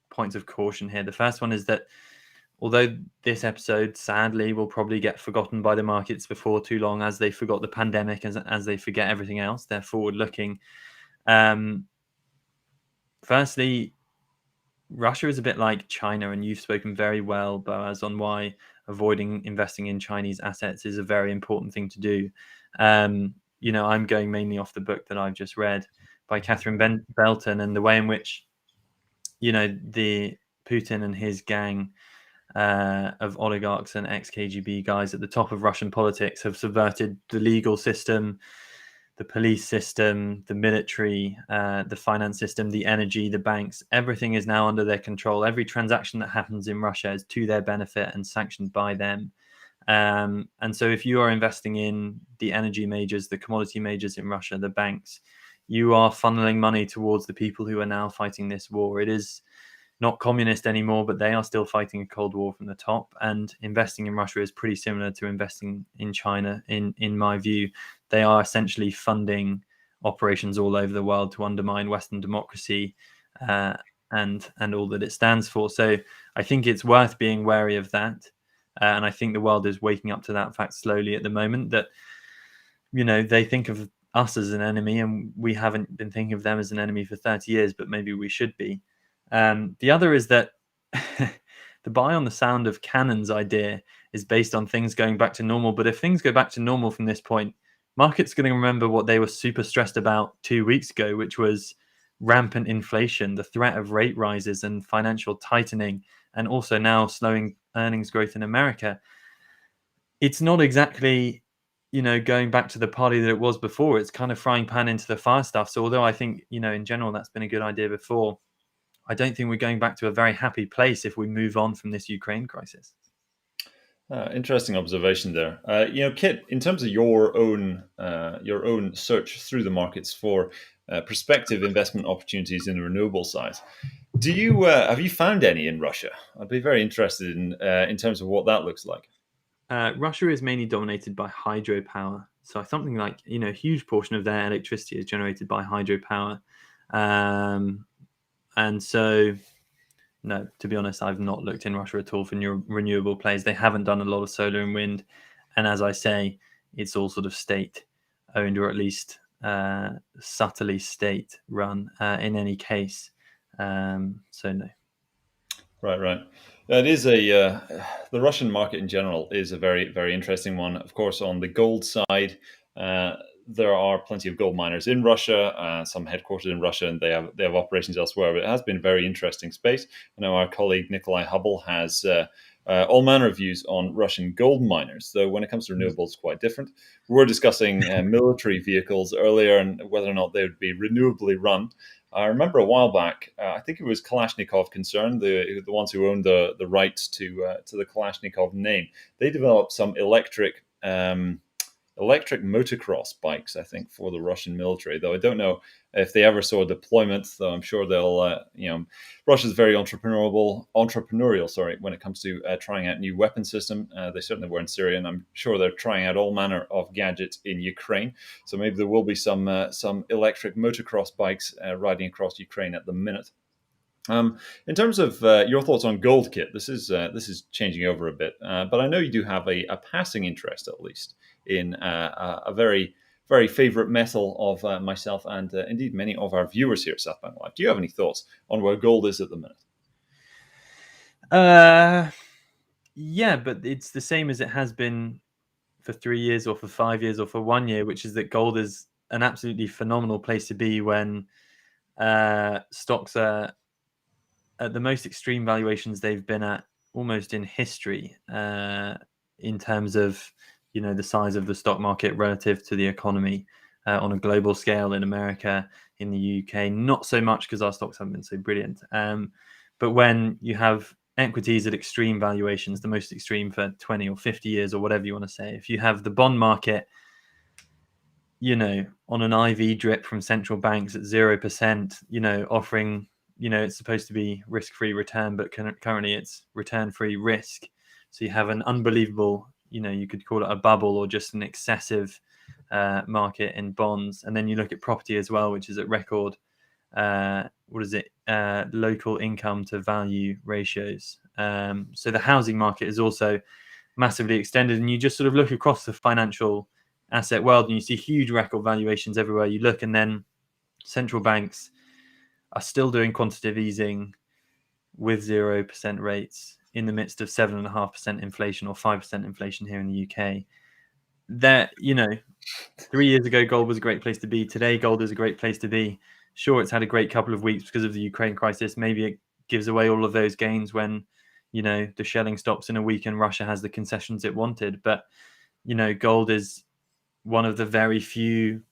Speaker 2: points of caution here. The first one is that although this episode sadly will probably get forgotten by the markets before too long, as they forgot the pandemic, as they forget everything else, they're forward looking. Firstly, Russia is a bit like China, and you've spoken very well, Boaz, on why avoiding investing in Chinese assets is a very important thing to do. I'm going mainly off the book that I've just read by Catherine Belton, and the way in which, the Putin and his gang of oligarchs and ex-KGB guys at the top of Russian politics have subverted the legal system, the police system, the military, the finance system, the energy, the banks. Everything is now under their control. Every transaction that happens in Russia is to their benefit and sanctioned by them. And so if you are investing in the energy majors, the commodity majors in Russia, the banks, you are funneling money towards the people who are now fighting this war. It is not communist anymore, but they are still fighting a Cold War from the top. And investing in Russia is pretty similar to investing in China, in my view. They are essentially funding operations all over the world to undermine Western democracy and all that it stands for. So I think it's worth being wary of that. And I think the world is waking up to that fact slowly at the moment, that, they think of us as an enemy, and we haven't been thinking of them as an enemy for 30 years, but maybe we should be. The other is that the buy on the sound of cannons idea is based on things going back to normal. But if things go back to normal from this point, markets going to remember what they were super stressed about 2 weeks ago, which was rampant inflation, the threat of rate rises and financial tightening, and also now slowing earnings growth in America. It's not exactly, going back to the party that it was before. It's kind of frying pan into the fire stuff. So although I think, in general, that's been a good idea before, I don't think we're going back to a very happy place if we move on from this Ukraine crisis.
Speaker 1: Interesting observation there. Kit, in terms of your own search through the markets for prospective investment opportunities in the renewable side, do you have you found any in Russia? I'd be very interested in terms of what that looks like.
Speaker 2: Russia is mainly dominated by hydropower, so something like a huge portion of their electricity is generated by hydropower, and so. No, to be honest, I've not looked in Russia at all for new renewable plays. They haven't done a lot of solar and wind. And as I say, it's all sort of state owned, or at least subtly state run in any case. So no.
Speaker 1: Right. It is the Russian market in general is a very, very interesting one. Of course, on the gold side, there are plenty of gold miners in Russia, some headquartered in Russia, and they have operations elsewhere. But it has been a very interesting space. I know our colleague Nikolai Hubble has all manner of views on Russian gold miners, though when it comes to renewables, it's quite different. We were discussing military vehicles earlier and whether or not they would be renewably run. I remember a while back, I think it was Kalashnikov concerned, the ones who owned the rights to the Kalashnikov name. They developed some electric motocross bikes, I think, for the Russian military. Though I don't know if they ever saw a deployment. Though I'm sure they'll, Russia's very entrepreneurial. Sorry, when it comes to trying out new weapon system. They certainly were in Syria, and I'm sure they're trying out all manner of gadgets in Ukraine. So maybe there will be some electric motocross bikes riding across Ukraine at the minute. In terms of your thoughts on gold, Kit, this is changing over a bit, but I know you do have a passing interest, at least, in a very, very favorite metal of myself and indeed many of our viewers here at Southbank Live. Do you have any thoughts on where gold is at the minute?
Speaker 2: Yeah, but it's the same as it has been for 3 years or for 5 years or for 1 year, which is that gold is an absolutely phenomenal place to be when stocks are at the most extreme valuations they've been at almost in history, in terms of the size of the stock market relative to the economy on a global scale. In America, in the UK, not so much because our stocks haven't been so brilliant. But when you have equities at extreme valuations, the most extreme for 20 or 50 years, or whatever you want to say, if you have the bond market on an IV drip from central banks at 0%, offering it's supposed to be risk-free return, but currently it's return-free risk. So you have an unbelievable, you could call it a bubble or just an excessive market in bonds. And then you look at property as well, which is at record, local income to value ratios. So the housing market is also massively extended, and you just sort of look across the financial asset world and you see huge record valuations everywhere you look. And then central banks are still doing quantitative easing with 0% rates in the midst of 7.5% inflation or 5% inflation here in the UK. That, 3 years ago, gold was a great place to be. Today, gold is a great place to be. Sure, it's had a great couple of weeks because of the Ukraine crisis. Maybe it gives away all of those gains when, the shelling stops in a week and Russia has the concessions it wanted. But, gold is one of the very few,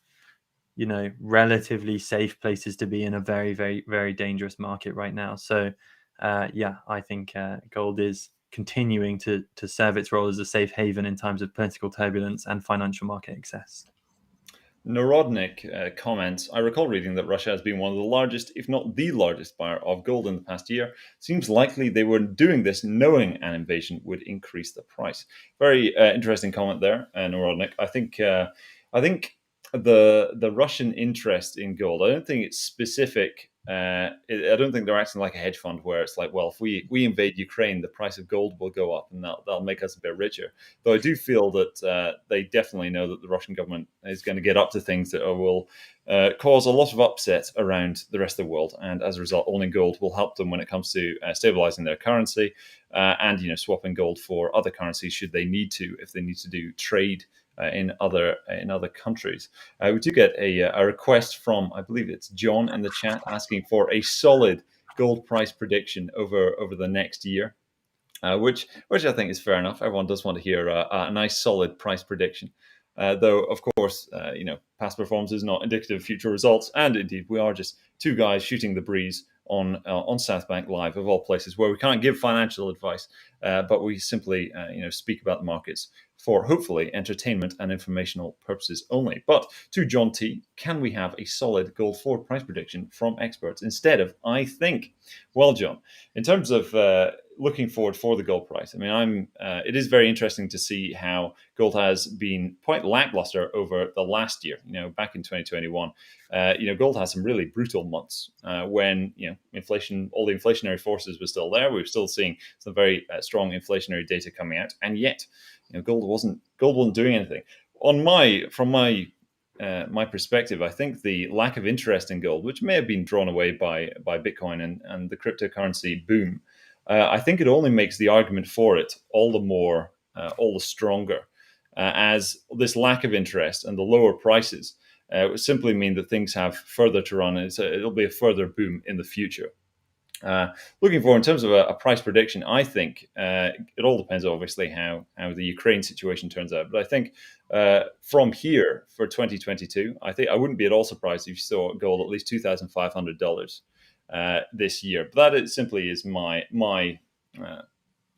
Speaker 2: relatively safe places to be in a very, very, very dangerous market right now. So, I think gold is continuing to serve its role as a safe haven in times of political turbulence and financial market excess.
Speaker 1: Narodnik comments, I recall reading that Russia has been one of the largest, if not the largest, buyer of gold in the past year. Seems likely they were doing this knowing an invasion would increase the price. Very interesting comment there, Narodnik. I think the Russian interest in gold, I don't think it's specific. I don't think they're acting like a hedge fund where it's like, well, if we invade Ukraine, the price of gold will go up and that'll make us a bit richer. Though I do feel that they definitely know that the Russian government is going to get up to things that will cause a lot of upset around the rest of the world. And as a result, owning gold will help them when it comes to stabilizing their currency and swapping gold for other currencies should they need to, if they need to do trade in other countries. We do get a request from, I believe it's John in the chat, asking for a solid gold price prediction over the next year, which I think is fair enough. Everyone does want to hear a nice solid price prediction. Though, of course, past performance is not indicative of future results. And indeed, we are just two guys shooting the breeze on Southbank Live, of all places, where we can't give financial advice, but we simply speak about the markets for hopefully entertainment and informational purposes only. But to John T, can we have a solid gold forward price prediction from experts instead of I think? Well, John, in terms of looking forward for the gold price, I mean, it is very interesting to see how gold has been quite lackluster over the last year. Back in 2021, gold had some really brutal months when inflation, all the inflationary forces were still there. We were still seeing some very strong inflationary data coming out, and yet gold wasn't doing anything. From my perspective, I think the lack of interest in gold, which may have been drawn away by Bitcoin and the cryptocurrency boom, I think it only makes the argument for it all the stronger, as this lack of interest and the lower prices simply mean that things have further to run, and it'll be a further boom in the future. Looking forward in terms of a price prediction, I think it all depends, obviously, how the Ukraine situation turns out. But I think from here for 2022, I wouldn't be at all surprised if you saw gold at least $2,500 this year. But that simply is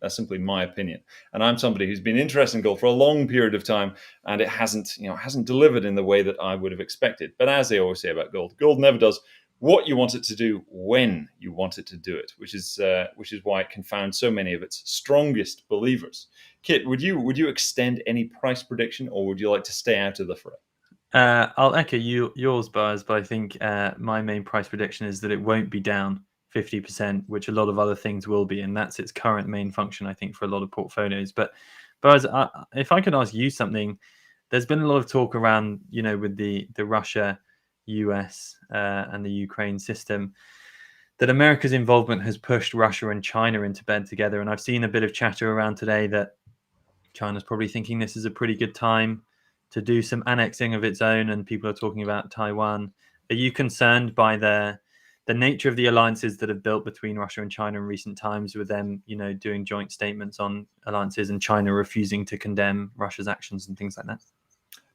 Speaker 1: that's simply my opinion. And I'm somebody who's been interested in gold for a long period of time, and it hasn't delivered in the way that I would have expected. But as they always say about gold never does what you want it to do when you want it to do it, which is why it confounds so many of its strongest believers. Kit, would you extend any price prediction, or would you like to stay out of the fray?
Speaker 2: I'll echo yours, Buzz, but I think my main price prediction is that it won't be down 50%, which a lot of other things will be, and that's its current main function, I think, for a lot of portfolios. But Buzz, if I could ask you something, there's been a lot of talk around, with the Russia, US, and the Ukraine system, that America's involvement has pushed Russia and China into bed together. And I've seen a bit of chatter around today that China's probably thinking this is a pretty good time to do some annexing of its own, and people are talking about Taiwan. Are you concerned by the nature of the alliances that have built between Russia and China in recent times, with them, doing joint statements on alliances and China refusing to condemn Russia's actions and things like that?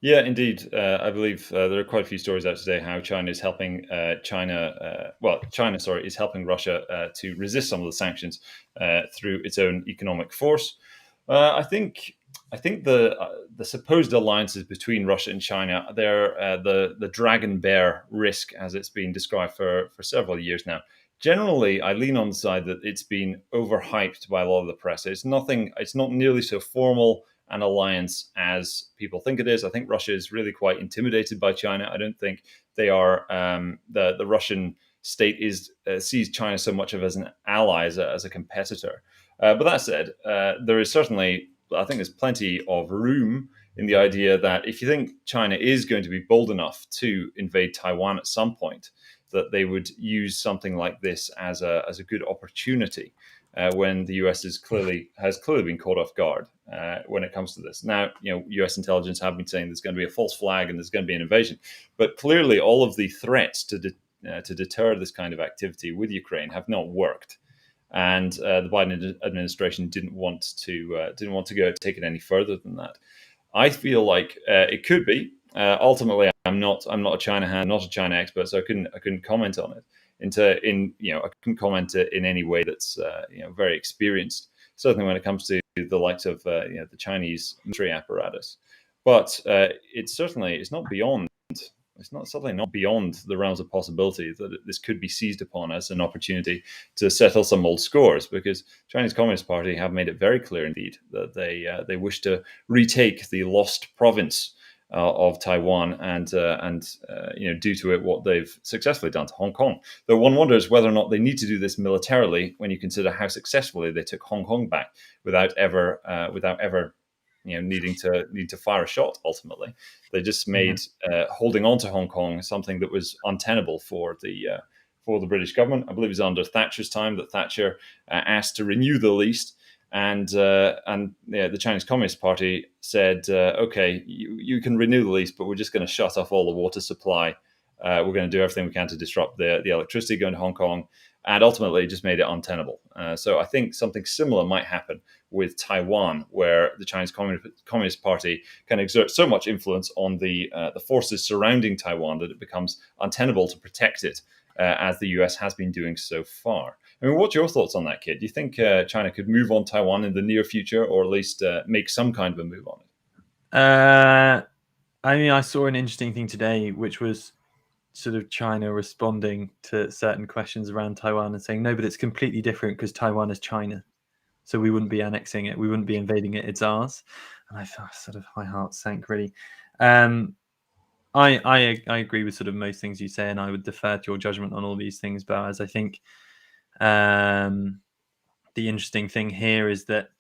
Speaker 1: Yeah, indeed. I believe there are quite a few stories out today how China is helping China is helping Russia to resist some of the sanctions through its own economic force. I think the supposed alliances between Russia and China, they're the dragon bear risk, as it's been described for several years now. generally, I lean on the side that it's been overhyped by a lot of the press. It's nothing. It's not nearly so formal an alliance as people think it is. I think Russia is really quite intimidated by China. I don't think they are. The Russian state is sees China so much of as an ally, as a competitor. But that said, there is certainly, I think, there's plenty of room in the idea that if you think China is going to be bold enough to invade Taiwan at some point, that they would use something like this as a good opportunity when the US has clearly been caught off guard when it comes to this. Now, US intelligence have been saying there's going to be a false flag and there's going to be an invasion, but clearly all of the threats to deter this kind of activity with Ukraine have not worked. And the Biden administration didn't want to go take it any further than that. I feel like it could be. Ultimately, I'm not a China hand, not a China expert, so I couldn't comment on it. I couldn't comment in any way that's very experienced. Certainly, when it comes to the likes of the Chinese military apparatus, but it's not certainly not beyond the realms of possibility that this could be seized upon as an opportunity to settle some old scores, because Chinese Communist Party have made it very clear indeed that they wish to retake the lost province of Taiwan and do to it what they've successfully done to Hong Kong. Though one wonders whether or not they need to do this militarily when you consider how successfully they took Hong Kong back without ever needing to fire a shot. Ultimately, they just made holding on to Hong Kong something that was untenable for the British government. I believe it was under Thatcher's time that Thatcher asked to renew the lease, and the Chinese Communist Party said, "Okay, you can renew the lease, but we're just going to shut off all the water supply. We're going to do everything we can to disrupt the electricity going to Hong Kong." And ultimately, it just made it untenable. So I think something similar might happen with Taiwan, where the Chinese Communist Party can exert so much influence on the forces surrounding Taiwan that it becomes untenable to protect it, as the US has been doing so far. I mean, what's your thoughts on that, Kit? Do you think China could move on Taiwan in the near future, or at least make some kind of a move on it?
Speaker 2: I saw an interesting thing today, which was sort of China responding to certain questions around Taiwan and saying, no, but it's completely different because Taiwan is China. So we wouldn't be annexing it. We wouldn't be invading it. It's ours. And I thought my heart sank really. I agree with sort of most things you say, and I would defer to your judgment on all these things, Boaz. I think the interesting thing here is that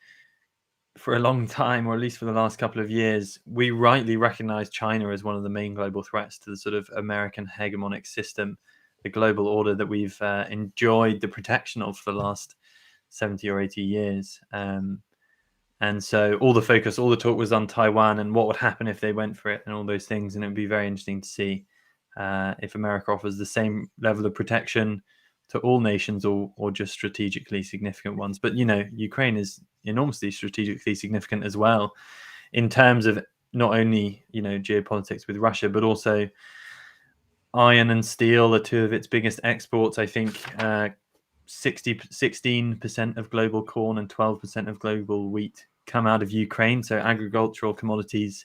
Speaker 2: for a long time, or at least for the last couple of years, we rightly recognize China as one of the main global threats to the sort of American hegemonic system, the global order that we've enjoyed the protection of for the last 70 or 80 years. And so all the focus, all the talk was on Taiwan and what would happen if they went for it and all those things. And it would be very interesting to see if America offers the same level of protection to all nations or just strategically significant ones. But, Ukraine is enormously strategically significant as well in terms of not only, geopolitics with Russia, but also iron and steel are two of its biggest exports. I think 16% of global corn and 12% of global wheat come out of Ukraine. So agricultural commodities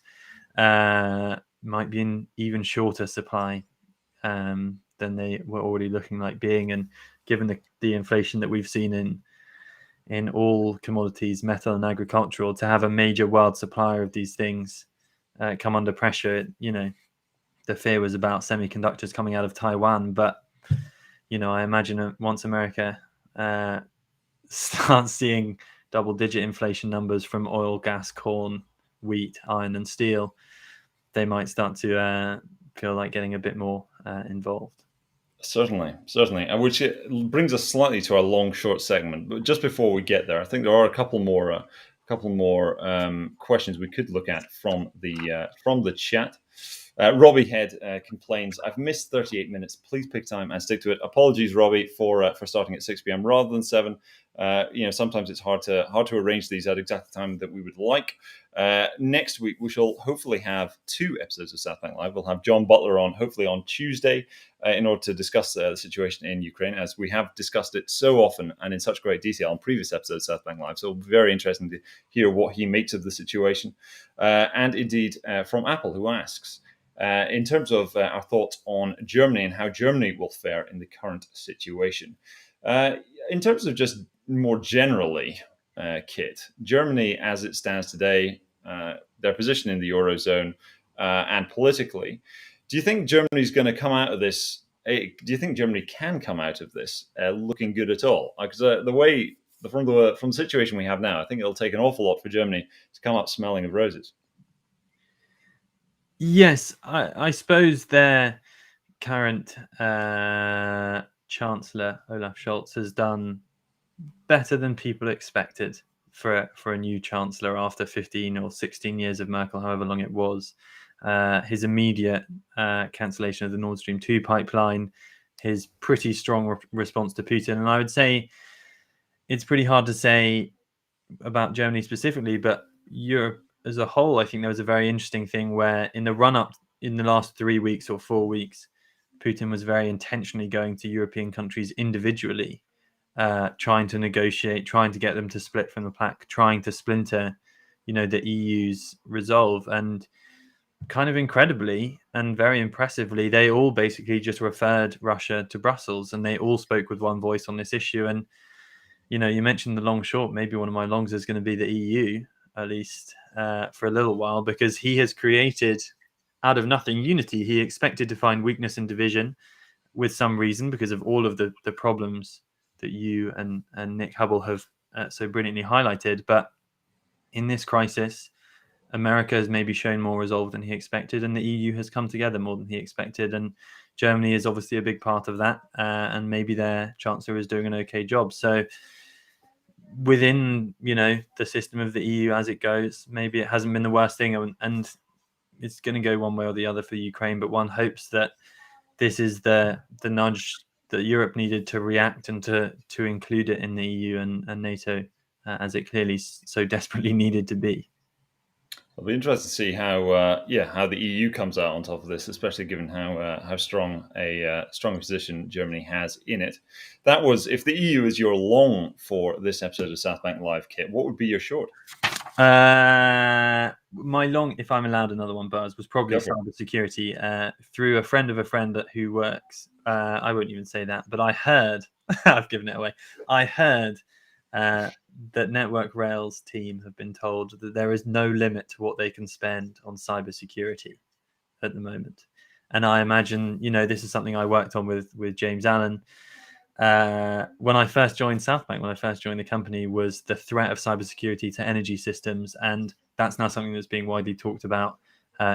Speaker 2: might be in even shorter supply than they were already looking like being. And given the inflation that we've seen in all commodities, metal and agricultural, to have a major world supplier of these things come under pressure, the fear was about semiconductors coming out of Taiwan. But, I imagine once America starts seeing double-digit inflation numbers from oil, gas, corn, wheat, iron and steel, they might start to feel like getting a bit more involved.
Speaker 1: Certainly, and which brings us slightly to our long-short segment. But just before we get there, I think there are a couple more questions we could look at from the chat. Robbie Head complains, "I've missed 38 minutes. Please pick time and stick to it." Apologies, Robbie, for starting at 6 p.m. rather than 7. Sometimes it's hard to arrange these at exact time that we would like. Next week we shall hopefully have 2 episodes of Southbank Live. We'll have John Butler on hopefully on Tuesday in order to discuss the situation in Ukraine, as we have discussed it so often and in such great detail on previous episodes of Southbank Live. So it'll be very interesting to hear what he makes of the situation. And indeed from Apple, who asks, in terms of our thoughts on Germany and how Germany will fare in the current situation. Uh, in terms of just more generally, Kit, Germany as it stands today, their position in the Eurozone, and politically, do you think Germany's going to come out of this? Do you think Germany can come out of this looking good at all? Because the way from the situation we have now, I think it'll take an awful lot for Germany to come up smelling of roses.
Speaker 2: Yes, I suppose their current Chancellor Olaf Scholz has done better than people expected for a new chancellor after 15 or 16 years of Merkel, however long it was. His immediate cancellation of the Nord Stream 2 pipeline, his pretty strong response to Putin. And I would say it's pretty hard to say about Germany specifically, but Europe as a whole, I think there was a very interesting thing where in the run-up in the last 3 weeks or 4 weeks, Putin was very intentionally going to European countries individually, trying to negotiate, trying to get them to split from the pack, trying to splinter, the EU's resolve. And kind of incredibly and very impressively, they all basically just referred Russia to Brussels, and they all spoke with one voice on this issue. And you mentioned the long short. Maybe one of my longs is going to be the EU, at least for a little while, because he has created out of nothing unity. He expected to find weakness and division with some reason because of all of the problems that you and Nick Hubble have so brilliantly highlighted. But in this crisis, America has maybe shown more resolve than he expected, and the EU has come together more than he expected. And Germany is obviously a big part of that, and maybe their chancellor is doing an okay job. So within the system of the EU as it goes, maybe it hasn't been the worst thing, and it's going to go one way or the other for Ukraine. But one hopes that this is the nudge that Europe needed to react and to include it in the EU and NATO, as it clearly so desperately needed to be.
Speaker 1: It'll be interesting to see how the EU comes out on top of this, especially given how strong a position Germany has in it. That was, if the EU is your long for this episode of Southbank Live, Kit, what would be your short?
Speaker 2: My long, if I'm allowed another one, Buzz, was probably cybersecurity through a friend of a friend who works. I won't even say that, but I heard, I've given it away. I heard that Network Rail's team have been told that there is no limit to what they can spend on cybersecurity at the moment. And I imagine, this is something I worked on with James Allen. When I first joined Southbank, when I first joined the company, was the threat of cybersecurity to energy systems. And that's now something that's being widely talked about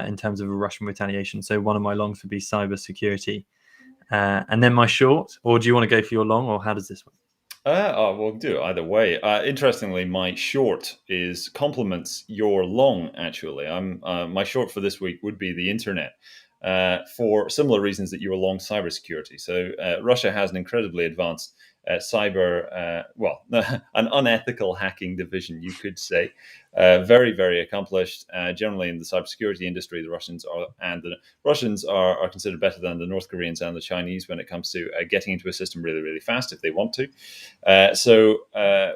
Speaker 2: in terms of a Russian retaliation. So one of my longs would be cybersecurity. And then my short, or do you want to go for your long, or how does this work?
Speaker 1: We'll do it either way. Interestingly, my short complements your long. Actually, my short for this week would be the internet, for similar reasons that you were long cybersecurity. So Russia has an incredibly advanced an unethical hacking division, you could say. Very, very accomplished. Generally in the cybersecurity industry, the Russians are considered better than the North Koreans and the Chinese when it comes to getting into a system really, really fast if they want to.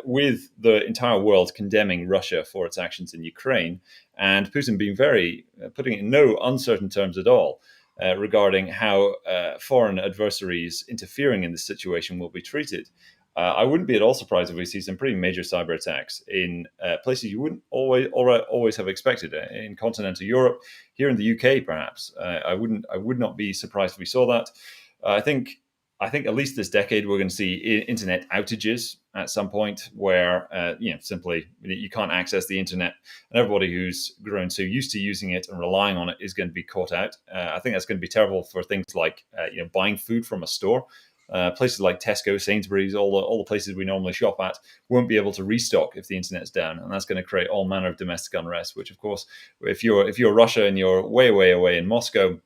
Speaker 1: With the entire world condemning Russia for its actions in Ukraine, and Putin being putting it in no uncertain terms at all regarding how foreign adversaries interfering in this situation will be treated, I wouldn't be at all surprised if we see some pretty major cyber attacks in places you wouldn't always have expected. In continental Europe, here in the UK, perhaps. I would not be surprised if we saw that. I think at least this decade we're going to see internet outages at some point where simply you can't access the internet, and everybody who's grown so used to using it and relying on it is going to be caught out. I think that's going to be terrible for things like buying food from a store. Places like Tesco, Sainsbury's, all the places we normally shop at won't be able to restock if the internet's down, and that's going to create all manner of domestic unrest. Which, of course, if you're Russia and you're way away in Moscow,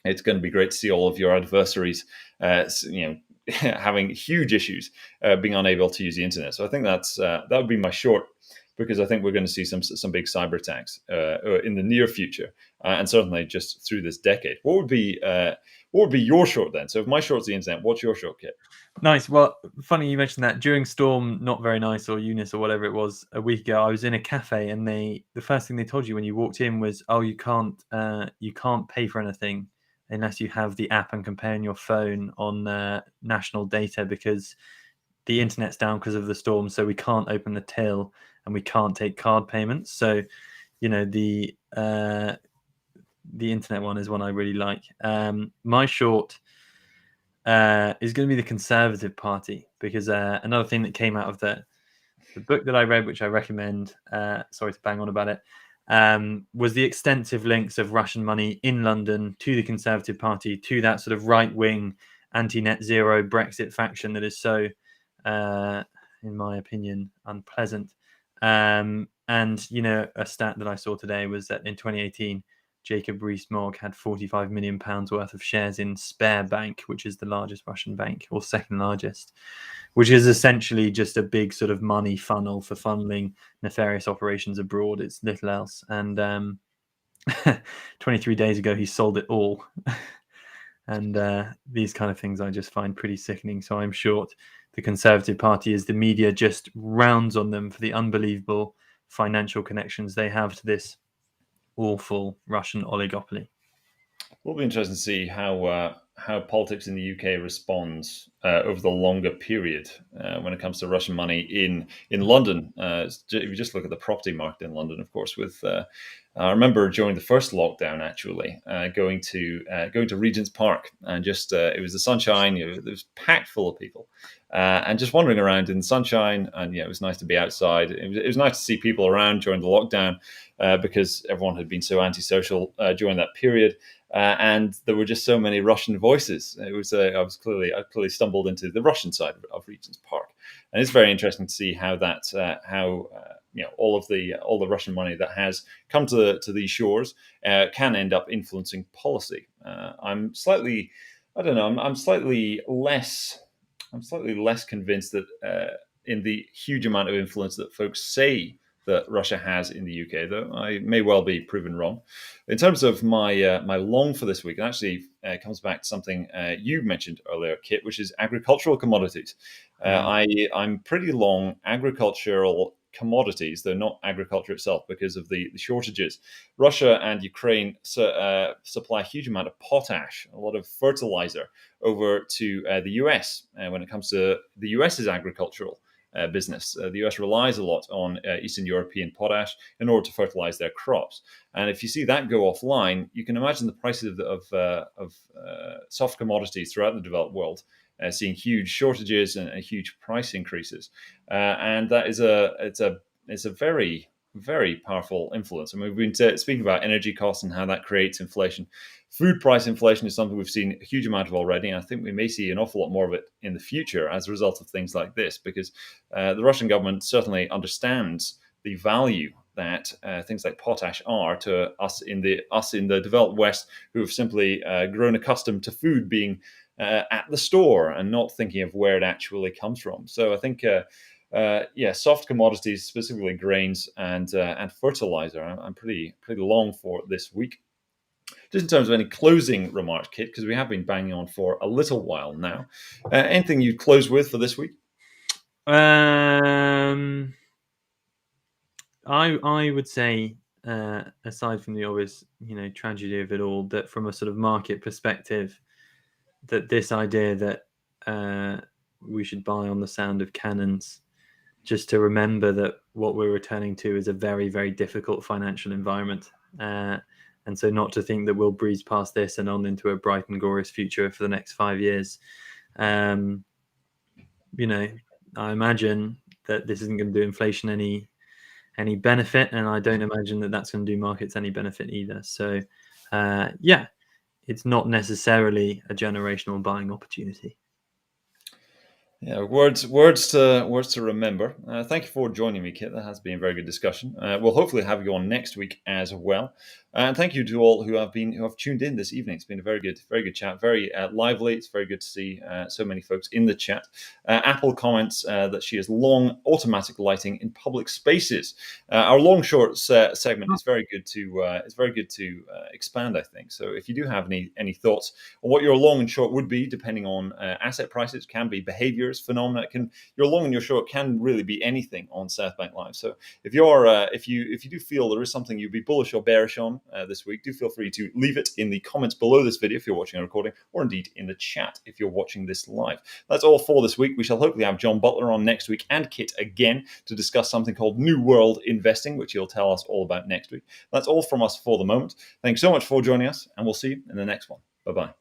Speaker 1: it's going to be great to see all of your adversaries, having huge issues, being unable to use the internet. So I think that would be my short. because I think we're going to see some big cyber attacks in the near future, and certainly just through this decade. What would be your short then? So if my short's the internet, what's your short, Kit?
Speaker 2: Nice. Well, funny you mentioned that. During Storm, Not Very Nice, or Eunice, or whatever it was, a week ago, I was in a cafe, and the first thing they told you when you walked in was, "Oh, you can't pay for anything unless you have the app and comparing your phone on national data, because the internet's down because of the storm, so we can't open the till and we can't take card payments." So, the internet one is one I really like. My short is going to be the Conservative Party, because another thing that came out of the book that I read, which I recommend, sorry to bang on about it, was the extensive links of Russian money in London to the Conservative Party, to that sort of right-wing anti-net zero Brexit faction that is so, in my opinion, unpleasant. And, a stat that I saw today was that in 2018, Jacob Rees-Mogg had £45 million worth of shares in Sparebank, which is the largest Russian bank, or second largest, which is essentially just a big sort of money funnel for funneling nefarious operations abroad. It's little else. And 23 days ago, he sold it all. And these kind of things I just find pretty sickening. So I'm short the Conservative Party, as the media just rounds on them for the unbelievable financial connections they have to this awful Russian oligopoly.
Speaker 1: It'll be interesting to see how politics in the UK responds over the longer period when it comes to Russian money in London. If you just look at the property market in London, of course, with I remember during the first lockdown, actually, going to Regent's Park, and just it was the sunshine. It was packed full of people, and just wandering around in the sunshine. And it was nice to be outside. It was nice to see people around during the lockdown because everyone had been so antisocial during that period. And there were just so many Russian voices. It was I clearly stumbled into the Russian side of Regent's Park, and it's very interesting to see how all the Russian money that has come to these shores can end up influencing policy. I'm slightly less convinced that in the huge amount of influence that folks say that Russia has in the UK, though I may well be proven wrong. In terms of my long for this week, it actually comes back to something you mentioned earlier, Kit, which is agricultural commodities. I'm pretty long agricultural commodities, though not agriculture itself, because of the shortages. Russia and Ukraine supply a huge amount of potash, a lot of fertilizer, over to the US. When it comes to the US's agricultural business, the US relies a lot on Eastern European potash in order to fertilize their crops. And if you see that go offline, you can imagine the prices of soft commodities throughout the developed world seeing huge shortages and huge price increases, and that is a very, very powerful influence. I mean, we've been speaking about energy costs and how that creates inflation. Food price inflation is something we've seen a huge amount of already, and I think we may see an awful lot more of it in the future as a result of things like this, because the Russian government certainly understands the value that things like potash are to us in the developed West, who have simply grown accustomed to food being at the store and not thinking of where it actually comes from. So I think, soft commodities, specifically grains and fertilizer, I'm pretty long for this week. Just in terms of any closing remarks, Kit, because we have been banging on for a little while now. Anything you close with for this week?
Speaker 2: I would say, aside from the obvious, tragedy of it all, that from a sort of market perspective, that this idea that we should buy on the sound of cannons, just to remember that what we're returning to is a very, very difficult financial environment. And so not to think that we'll breeze past this and on into a bright and glorious future for the next 5 years. I imagine that this isn't going to do inflation any benefit, and I don't imagine that that's going to do markets any benefit either. So, it's not necessarily a generational buying opportunity.
Speaker 1: Yeah, words to remember. Thank you for joining me, Kit. That has been a very good discussion. We'll hopefully have you on next week as well. And thank you to all who have tuned in this evening. It's been a very good chat, very lively. It's very good to see so many folks in the chat. Apple comments that she has long automatic lighting in public spaces. Our long short segment is very good to expand, I think. So if you do have any thoughts on what your long and short would be, depending on asset prices, can be behaviors, phenomena. Your long and your short can really be anything on Southbank Live. So if you do feel there is something you'd be bullish or bearish on this week, do feel free to leave it in the comments below this video if you're watching a recording, or indeed in the chat if you're watching this live. That's all for this week. We shall hopefully have John Butler on next week and Kit again to discuss something called New World Investing, which he'll tell us all about next week. That's all from us for the moment. Thanks so much for joining us, and we'll see you in the next one. Bye-bye.